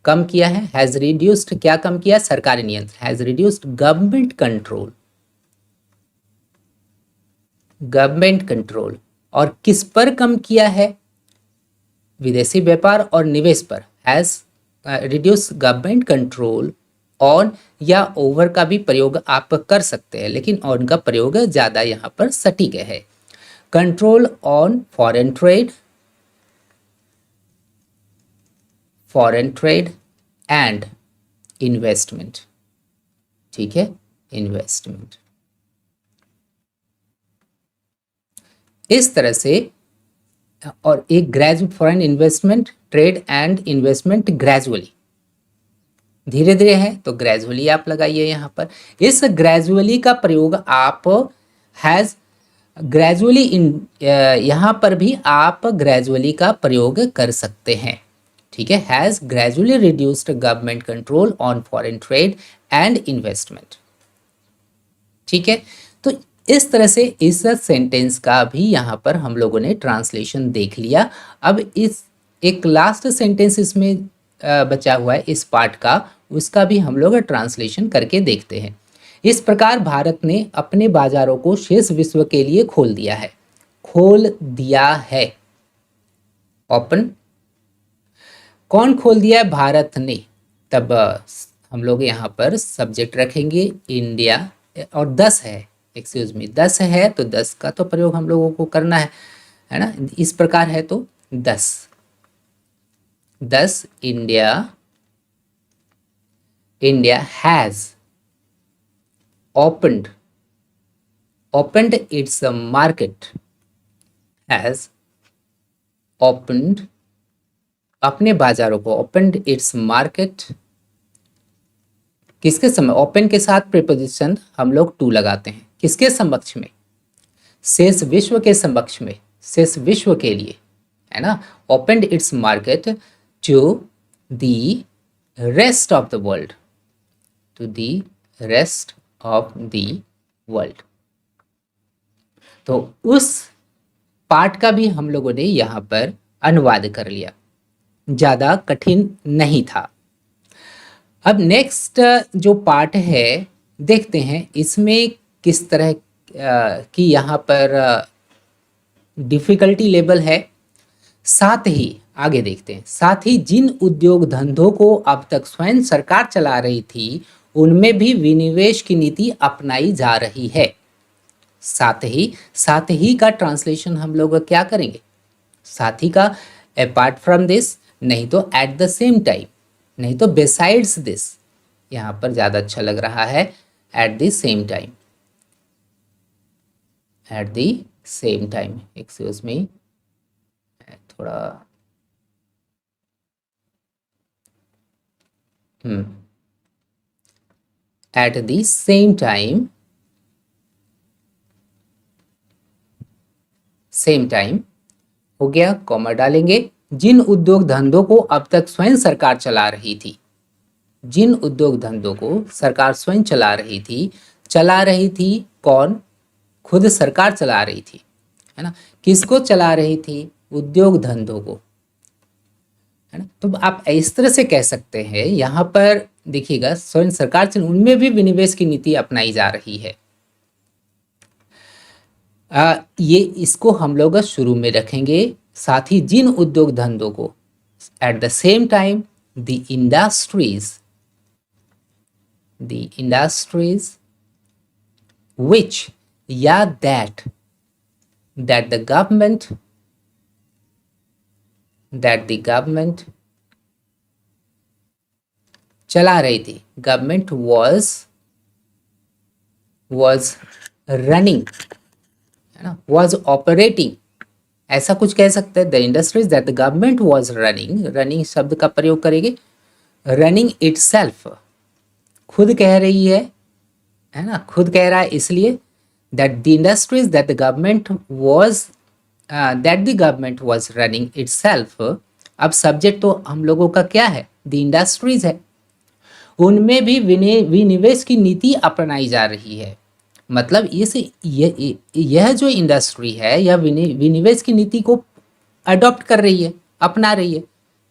कम किया है। हैज रिड्यूस्ड, क्या कम किया? सरकारी नियंत्रण। Has reduced government control. और किस पर कम किया है? विदेशी व्यापार और निवेश पर। Has reduce government control on, या ओवर का भी प्रयोग आप कर सकते हैं, लेकिन ऑन का प्रयोग ज़्यादा यहाँ पर सटीक है। Control on foreign trade and investment, ठीक है, इन्वेस्टमेंट। इस तरह से, और एक gradual foreign investment, trade and investment gradually, धीरे धीरे है तो ग्रेजुअली आप लगाइए यहाँ पर। इस ग्रेजुअली का प्रयोग आप हैज़ ग्रेजुअली इन यहाँ पर भी आप ग्रेजुअली का प्रयोग कर सकते हैं। ठीक है, has gradually reduced government control on foreign trade and investment. ठीक है, तो इस तरह से इस सेंटेंस का भी यहाँ पर हम लोगों ने ट्रांसलेशन देख लिया। अब इस एक लास्ट सेंटेंस इसमें बचा हुआ है इस पार्ट का, उसका भी हम लोग ट्रांसलेशन करके देखते हैं। इस प्रकार भारत ने अपने बाजारों को शेष विश्व के लिए खोल दिया है। खोल दिया है, ओपन। कौन खोल दिया है? भारत ने। तब हम लोग यहाँ पर सब्जेक्ट रखेंगे इंडिया, और 10 है, एक्सक्यूज मी 10 है तो 10 का तो प्रयोग हम लोगों को करना है ना। इस प्रकार है तो 10 India has opened its market, has opened अपने बाजारों को, opened its market किसके समय? ओपन के साथ प्रीपोजिशन हम लोग टू लगाते हैं, किसके समक्ष में? शेष विश्व के समक्ष में, शेष विश्व के लिए, है ना। opened its market to the rest of the world, to the rest of the world। तो उस पार्ट का भी हम लोगों ने यहाँ पर अनुवाद कर लिया, ज़्यादा कठिन नहीं था। अब नेक्स्ट जो पार्ट है देखते हैं इसमें किस तरह की यहाँ पर डिफ़िकल्टी लेवल है। साथ ही आगे देखते हैं, साथ ही जिन उद्योग धंधों को अब तक स्वयं सरकार चला रही थी उनमें भी विनिवेश की नीति अपनाई जा रही है। साथ ही का ट्रांसलेशन हम लोग क्या करेंगे? साथ ही का अपार्ट फ्रॉम दिस, नहीं तो एट द सेम टाइम, नहीं तो बिसाइड्स दिस, यहाँ पर ज़्यादा अच्छा लग रहा है। At the same time, at the same time, excuse me, थोड़ा at the same time, same time हो गया, कॉमा डालेंगे। जिन उद्योग धंधों को अब तक स्वयं सरकार चला रही थी, जिन उद्योग धंधों को सरकार स्वयं चला रही थी कौन? खुद सरकार चला रही थी, है ना। किसको चला रही थी? उद्योग धंधों को, है ना। तो आप इस तरह से कह सकते हैं, यहाँ पर देखिएगा स्वयं सरकार से, उनमें भी विनिवेश की नीति अपनाई जा रही है। ये इसको हम लोग शुरू में रखेंगे। साथ ही जिन उद्योग धंधों को, eight the same time the industries which या दैट द गवर्नमेंट चला रही थी, गवर्नमेंट was रनिंग, है ना, was ऑपरेटिंग, ऐसा कुछ कह सकते हैं। The industries that the government was running शब्द का प्रयोग करेंगे। रनिंग इटसेल्फ, खुद कह रही है ना, खुद कह रहा है, इसलिए that the industries that the government was running itself. अब सब्जेक्ट तो हम लोगों का क्या है? द इंडस्ट्रीज है, उनमें भी विनिवेश की नीति अपनाई जा रही है। मतलब यह जो इंडस्ट्री है यह विनिवेश की नीति को अडॉप्ट कर रही है, अपना रही है।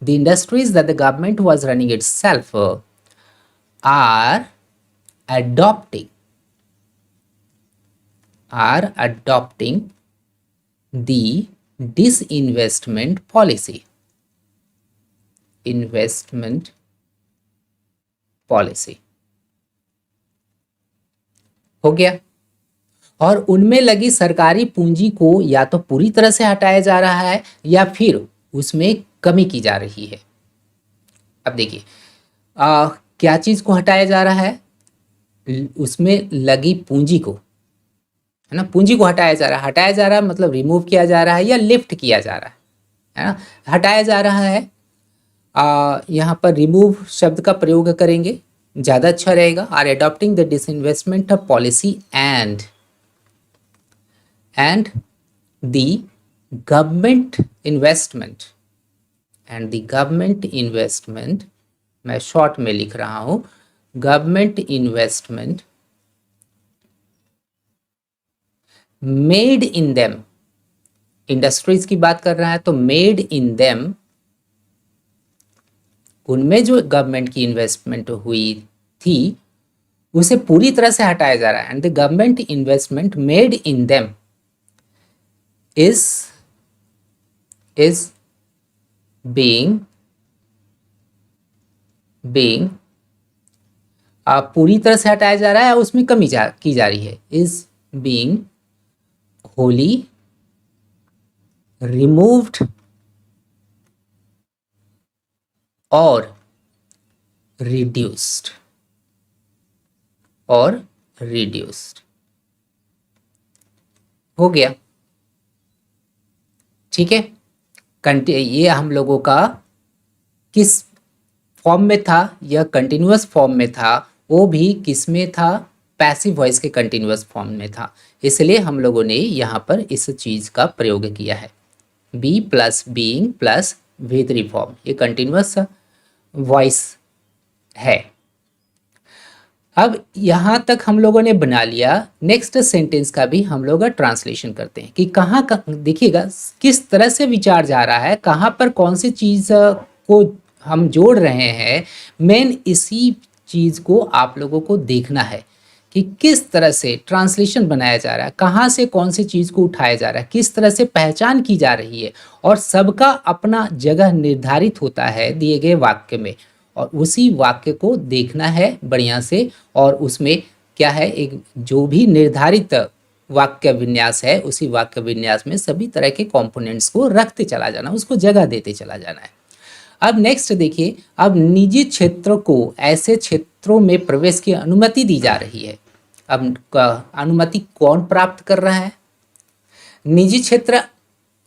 The industries that the government was running itself are adopting the disinvestment policy, investment policy हो गया। और उनमें लगी सरकारी पूंजी को या तो पूरी तरह से हटाया जा रहा है या फिर उसमें कमी की जा रही है। अब देखिए क्या चीज़ को हटाया जा रहा है? उसमें लगी पूंजी को, है ना, पूंजी को हटाया जा रहा है। हटाया जा रहा है मतलब रिमूव किया जा रहा है या लिफ्ट किया जा रहा है ना। हटाया जा रहा है यहाँ पर रिमूव शब्द का प्रयोग करेंगे, ज़्यादा अच्छा रहेगा। Are adopting the disinvestment policy and the government investment मैं शॉर्ट में लिख रहा हूँ, government investment made in them, industries की बात कर रहा है तो मेड इन देम, उनमें जो गवर्नमेंट की इन्वेस्टमेंट हुई थी उसे पूरी तरह से हटाया जा रहा है। And the government investment made in them is being पूरी तरह से हटाया जा रहा है, उसमें कमी की जा रही है। इज बीइंग होली रिमूव्ड और रिड्यूस्ड हो गया। ठीक है, ये हम लोगों का किस फॉर्म में था, यह कंटिन्यूअस फॉर्म में था, वो भी किस में था, पैसिव वॉइस के कंटिन्यूअस फॉर्म में था। इसलिए हम लोगों ने यहाँ पर इस चीज़ का प्रयोग किया है, be plus being plus V3 form, ये कंटिन्यूअस वॉइस है। अब यहाँ तक हम लोगों ने बना लिया। नेक्स्ट सेंटेंस का भी हम लोग ट्रांसलेशन करते हैं कि कहाँ का देखिएगा किस तरह से विचार जा रहा है, कहाँ पर कौन सी चीज़ को हम जोड़ रहे हैं। मेन इसी चीज़ को आप लोगों को देखना है कि किस तरह से ट्रांसलेशन बनाया जा रहा है, कहाँ से कौन सी चीज़ को उठाया जा रहा है, किस तरह से पहचान की जा रही है। और सबका अपना जगह निर्धारित होता है दिए गए वाक्य में, और उसी वाक्य को देखना है बढ़िया से। और उसमें क्या है, एक जो भी निर्धारित वाक्य विन्यास है, उसी वाक्य विन्यास में सभी तरह के कंपोनेंट्स को रखते चला जाना, उसको जगह देते चला जाना है। अब नेक्स्ट देखिए, अब निजी क्षेत्र को ऐसे क्षेत्रों में प्रवेश की अनुमति दी जा रही है। अब अनुमति कौन प्राप्त कर रहा है? निजी क्षेत्र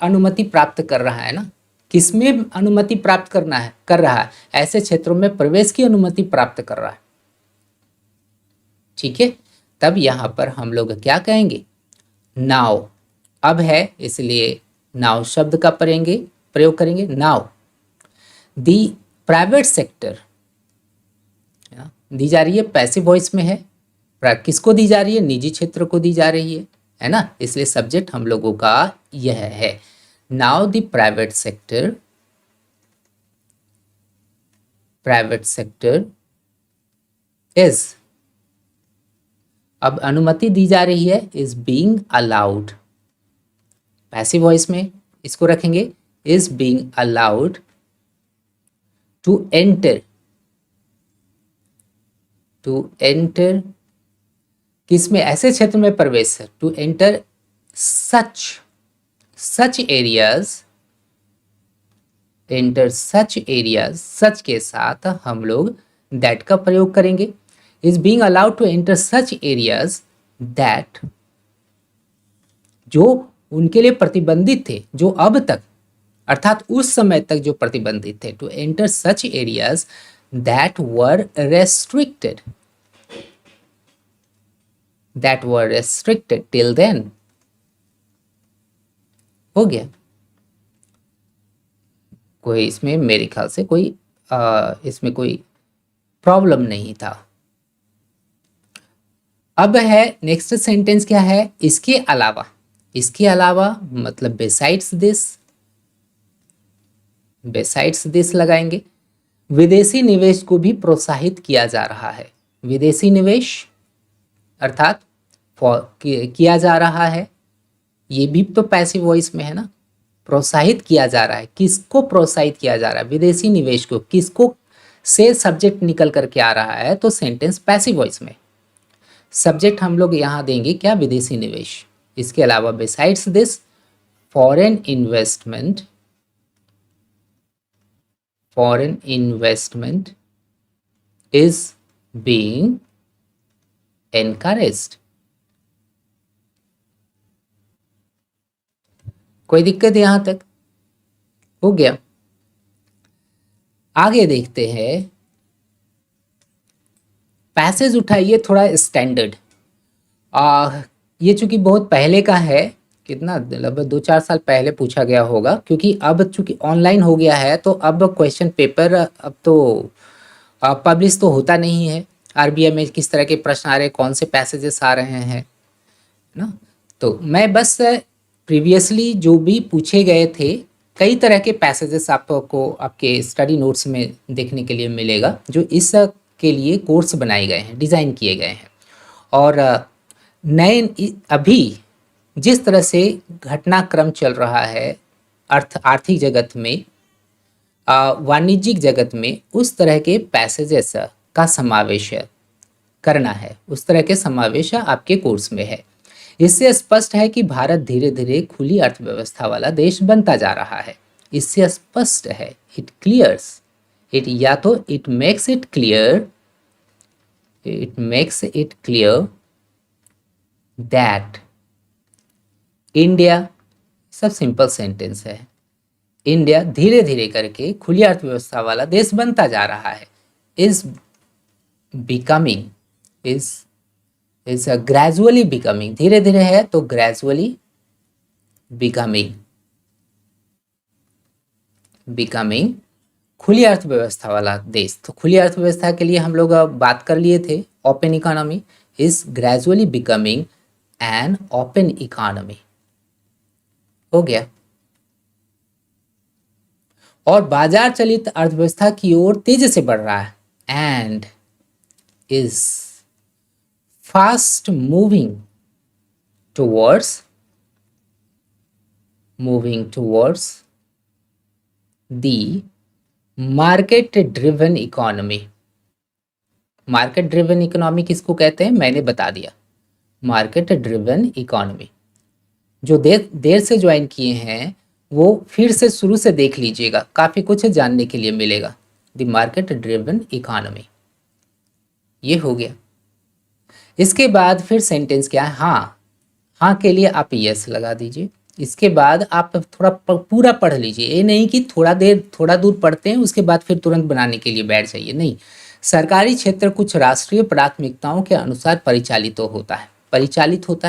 अनुमति प्राप्त कर रहा है ना। किसमें अनुमति प्राप्त कर रहा है? ऐसे क्षेत्रों में प्रवेश की अनुमति प्राप्त कर रहा है। ठीक है, तब यहां पर हम लोग क्या कहेंगे, नाउ। अब है इसलिए नाउ शब्द का प्रयोग करेंगे। नाउ दी प्राइवेट सेक्टर दी जा रही है, पैसिव वॉइस में है। किसको दी जा रही है? निजी क्षेत्र को दी जा रही है ना। इसलिए सब्जेक्ट हम लोगों का यह है। Now the private sector is, अब अनुमति दी जा रही है, is being allowed, passive voice में इसको रखेंगे, is being allowed to enter किसमें? ऐसे क्षेत्र में प्रवेश, to enter such areas, such के साथ हम लोग दैट का प्रयोग करेंगे। Is being allowed to enter such areas that, जो उनके लिए प्रतिबंधित थे, जो अब तक अर्थात उस समय तक जो प्रतिबंधित थे। To enter such areas that were restricted till then. हो गया। कोई इसमें मेरे ख्याल से इसमें कोई प्रॉब्लम नहीं था। अब है नेक्स्ट सेंटेंस क्या है, इसके अलावा मतलब बेसाइड्स दिस लगाएंगे। विदेशी निवेश को भी प्रोत्साहित किया जा रहा है। विदेशी निवेश अर्थात किया जा रहा है, ये भी तो पैसिव वॉइस में है ना। प्रोत्साहित किया जा रहा है, किसको प्रोत्साहित किया जा रहा है? विदेशी निवेश को। किसको से सब्जेक्ट निकल करके आ रहा है, तो सेंटेंस पैसिव वॉइस में। सब्जेक्ट हम लोग यहाँ देंगे क्या? विदेशी निवेश। इसके अलावा besides this foreign investment is being encouraged. कोई दिक्कत यहां तक? हो गया। आगे देखते हैं, पैसेज उठाइए थोड़ा स्टैंडर्ड। ये चूंकि बहुत पहले का है, कितना लगभग 2-4 साल पहले पूछा गया होगा, क्योंकि अब चूंकि ऑनलाइन हो गया है तो अब क्वेश्चन पेपर अब तो पब्लिश तो होता नहीं है। आरबीआई में किस तरह के प्रश्न आ रहे हैं, कौन से पैसेजेस आ रहे हैं ना। तो मैं बस प्रीवियसली जो भी पूछे गए थे, कई तरह के पैसेजेस आपको आपके स्टडी नोट्स में देखने के लिए मिलेगा, जो इस के लिए कोर्स बनाए गए हैं, डिज़ाइन किए गए हैं। और नए अभी जिस तरह से घटनाक्रम चल रहा है आर्थिक जगत में, वाणिज्यिक जगत में, उस तरह के पैसेजेस का समावेश करना है, उस तरह के समावेश आपके कोर्स में है। इससे स्पष्ट है कि भारत धीरे धीरे खुली अर्थव्यवस्था वाला देश बनता जा रहा है। इससे स्पष्ट है, इट क्लियर्स इट, या तो it makes it clear that India, सब सिंपल सेंटेंस है, इंडिया धीरे धीरे करके खुली अर्थव्यवस्था वाला देश बनता जा रहा है। Is becoming, is gradually becoming, धीरे धीरे है तो ग्रेजुअली बिकमिंग खुली अर्थव्यवस्था वाला देश। तो खुली अर्थव्यवस्था के लिए हम लोग बात कर लिए थे, open economy, is gradually becoming an open economy, हो गया। और बाजार चलित अर्थव्यवस्था की ओर तेजी से बढ़ रहा है, and is fast moving towards the market driven economy. Market driven economy किसको कहते हैं, मैंने बता दिया, मार्केट ड्रिवन इकोनॉमी। जो देर से ज्वाइन किए हैं वो फिर से शुरू से देख लीजिएगा, काफ़ी कुछ जानने के लिए मिलेगा। द मार्केट ड्रिवन इकोनॉमी, ये हो गया। इसके बाद फिर सेंटेंस क्या है, हाँ के लिए आप यस लगा दीजिए। इसके बाद आप थोड़ा पूरा पढ़ लीजिए, ये नहीं कि थोड़ा दूर पढ़ते हैं उसके बाद फिर तुरंत बनाने के लिए बैठ जाइए, नहीं। सरकारी क्षेत्र कुछ राष्ट्रीय प्राथमिकताओं के अनुसार परिचालित होता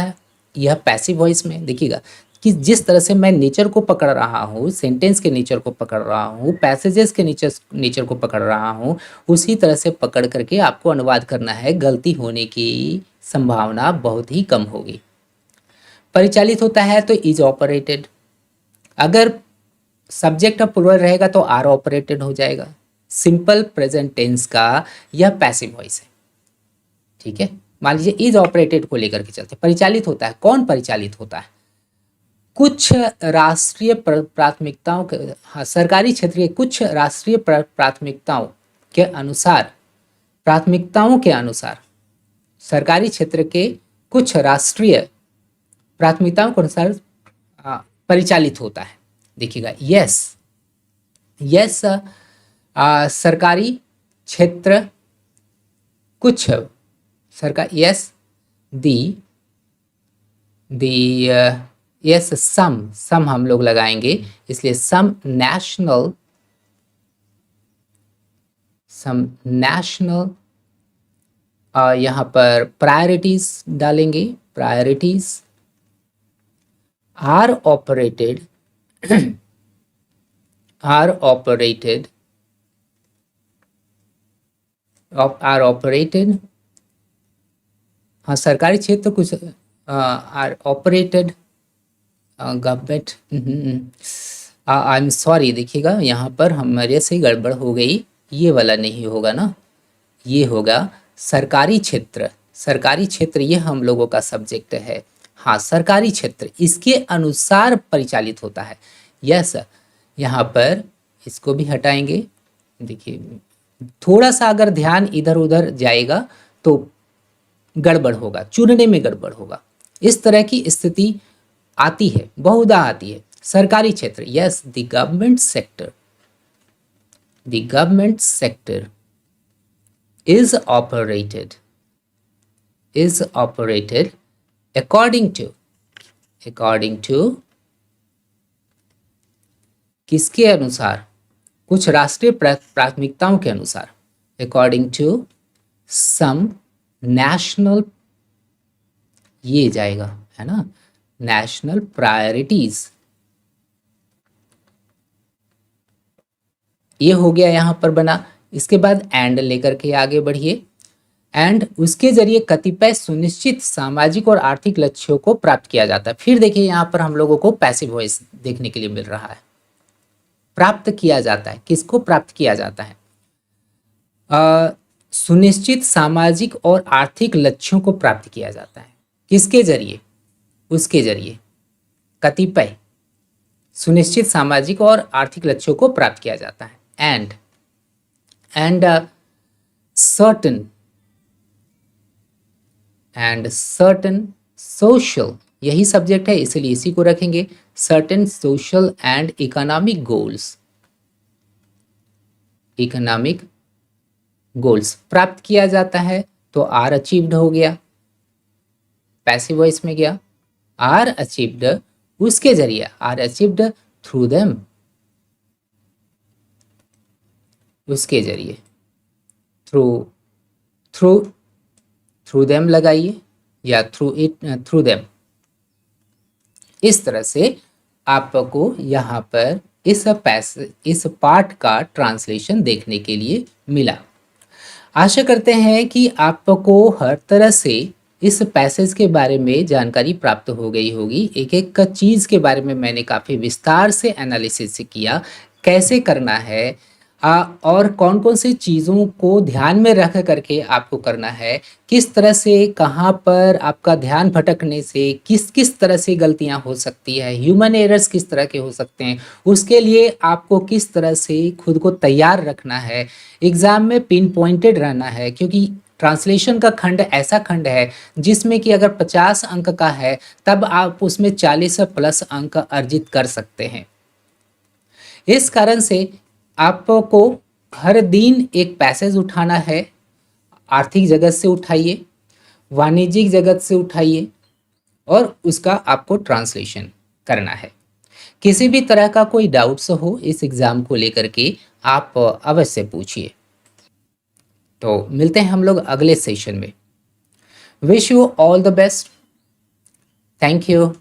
है। यह पैसिव वॉइस में देखिएगा कि जिस तरह से मैं नेचर को पकड़ रहा हूँ, सेंटेंस के नेचर को पकड़ रहा हूँ, पैसेजेस के नेचर को पकड़ रहा हूँ, उसी तरह से पकड़ करके आपको अनुवाद करना है। गलती होने की संभावना बहुत ही कम होगी। परिचालित होता है तो इज ऑपरेटेड, अगर सब्जेक्ट ऑफ प्लूरल रहेगा तो आर ऑपरेटेड हो जाएगा। सिंपल प्रेजेंट टेंस का यह पैसिव वॉइस है, ठीक है। मान लीजिए इज ऑपरेटेड को लेकर के चलते, परिचालित होता है, कौन परिचालित होता है, कुछ राष्ट्रीय प्राथमिकताओं के, हाँ, सरकारी क्षेत्र के कुछ राष्ट्रीय प्राथमिकताओं के अनुसार सरकारी क्षेत्र के कुछ राष्ट्रीय प्राथमिकताओं के अनुसार परिचालित होता है। देखिएगा यस सरकारी क्षेत्र कुछ यस सम हम लोग लगाएंगे, इसलिए सम नेशनल यहाँ पर प्रायोरिटीज डालेंगे, प्रायोरिटीज आर ऑपरेटेड हाँ, सरकारी क्षेत्र कुछ are operated government, I am sorry, देखिएगा यहाँ पर हमारे से गड़बड़ हो गई, ये वाला नहीं होगा ना, ये होगा सरकारी क्षेत्र, ये हम लोगों का सब्जेक्ट है। हाँ, सरकारी क्षेत्र इसके अनुसार परिचालित होता है। यस, यहाँ पर इसको भी हटाएंगे। देखिए थोड़ा सा अगर ध्यान इधर उधर जाएगा तो गड़बड़ होगा, चुनने में गड़बड़ होगा, इस तरह की स्थिति आती है, बहुधा आती है। सरकारी क्षेत्र, yes, the government sector is operated according to किसके अनुसार, कुछ राष्ट्रीय प्राथमिकताओं के अनुसार, अकॉर्डिंग टू सम नेशनल, ये जाएगा है ना, नेशनल प्रायोरिटीज। ये हो गया यहाँ पर बना। इसके बाद एंड लेकर के आगे बढ़िए। एंड उसके जरिए कतिपय सुनिश्चित सामाजिक और आर्थिक लक्ष्यों को प्राप्त किया जाता है। फिर देखिए यहाँ पर हम लोगों को पैसिव वॉइस देखने के लिए मिल रहा है। प्राप्त किया जाता है, किसको प्राप्त किया जाता है? सुनिश्चित सामाजिक और आर्थिक लक्ष्यों को प्राप्त किया जाता है। किसके जरिए? उसके जरिए कतिपय सुनिश्चित सामाजिक और आर्थिक लक्ष्यों को प्राप्त किया जाता है। एंड सर्टेन सोशल, यही सब्जेक्ट है इसलिए इसी को रखेंगे। Certain social and economic goals प्राप्त किया जाता है, तो आर अचीव्ड हो गया, पैसिव वॉइस में गया। आर अचीव्ड, उसके जरिए, आर अचीव्ड थ्रू देम, उसके जरिए, थ्रू देम लगाइए या थ्रू देम। इस तरह से आपको यहाँ पर इस पार्ट का ट्रांसलेशन देखने के लिए मिला। आशा करते हैं कि आपको हर तरह से इस पैसेज के बारे में जानकारी प्राप्त हो गई होगी। एक एक चीज़ के बारे में मैंने काफ़ी विस्तार से एनालिसिस किया, कैसे करना है और कौन कौन सी चीज़ों को ध्यान में रख करके आपको करना है, किस तरह से, कहाँ पर आपका ध्यान भटकने से किस किस तरह से गलतियाँ हो सकती है, ह्यूमन एरर्स किस तरह के हो सकते हैं, उसके लिए आपको किस तरह से खुद को तैयार रखना है, एग्ज़ाम में पिन पॉइंटेड रहना है। क्योंकि ट्रांसलेशन का खंड ऐसा खंड है जिसमें कि अगर 50 अंक का है तब आप उसमें 40+ अंक अर्जित कर सकते हैं। इस कारण से आपको हर दिन एक पैसेज उठाना है। आर्थिक जगत से उठाइए, वाणिज्यिक जगत से उठाइए और उसका आपको ट्रांसलेशन करना है। किसी भी तरह का कोई डाउट्स हो इस एग्ज़ाम को लेकर के आप अवश्य पूछिए। तो मिलते हैं हम लोग अगले सेशन में। Wish you all the best. Thank you.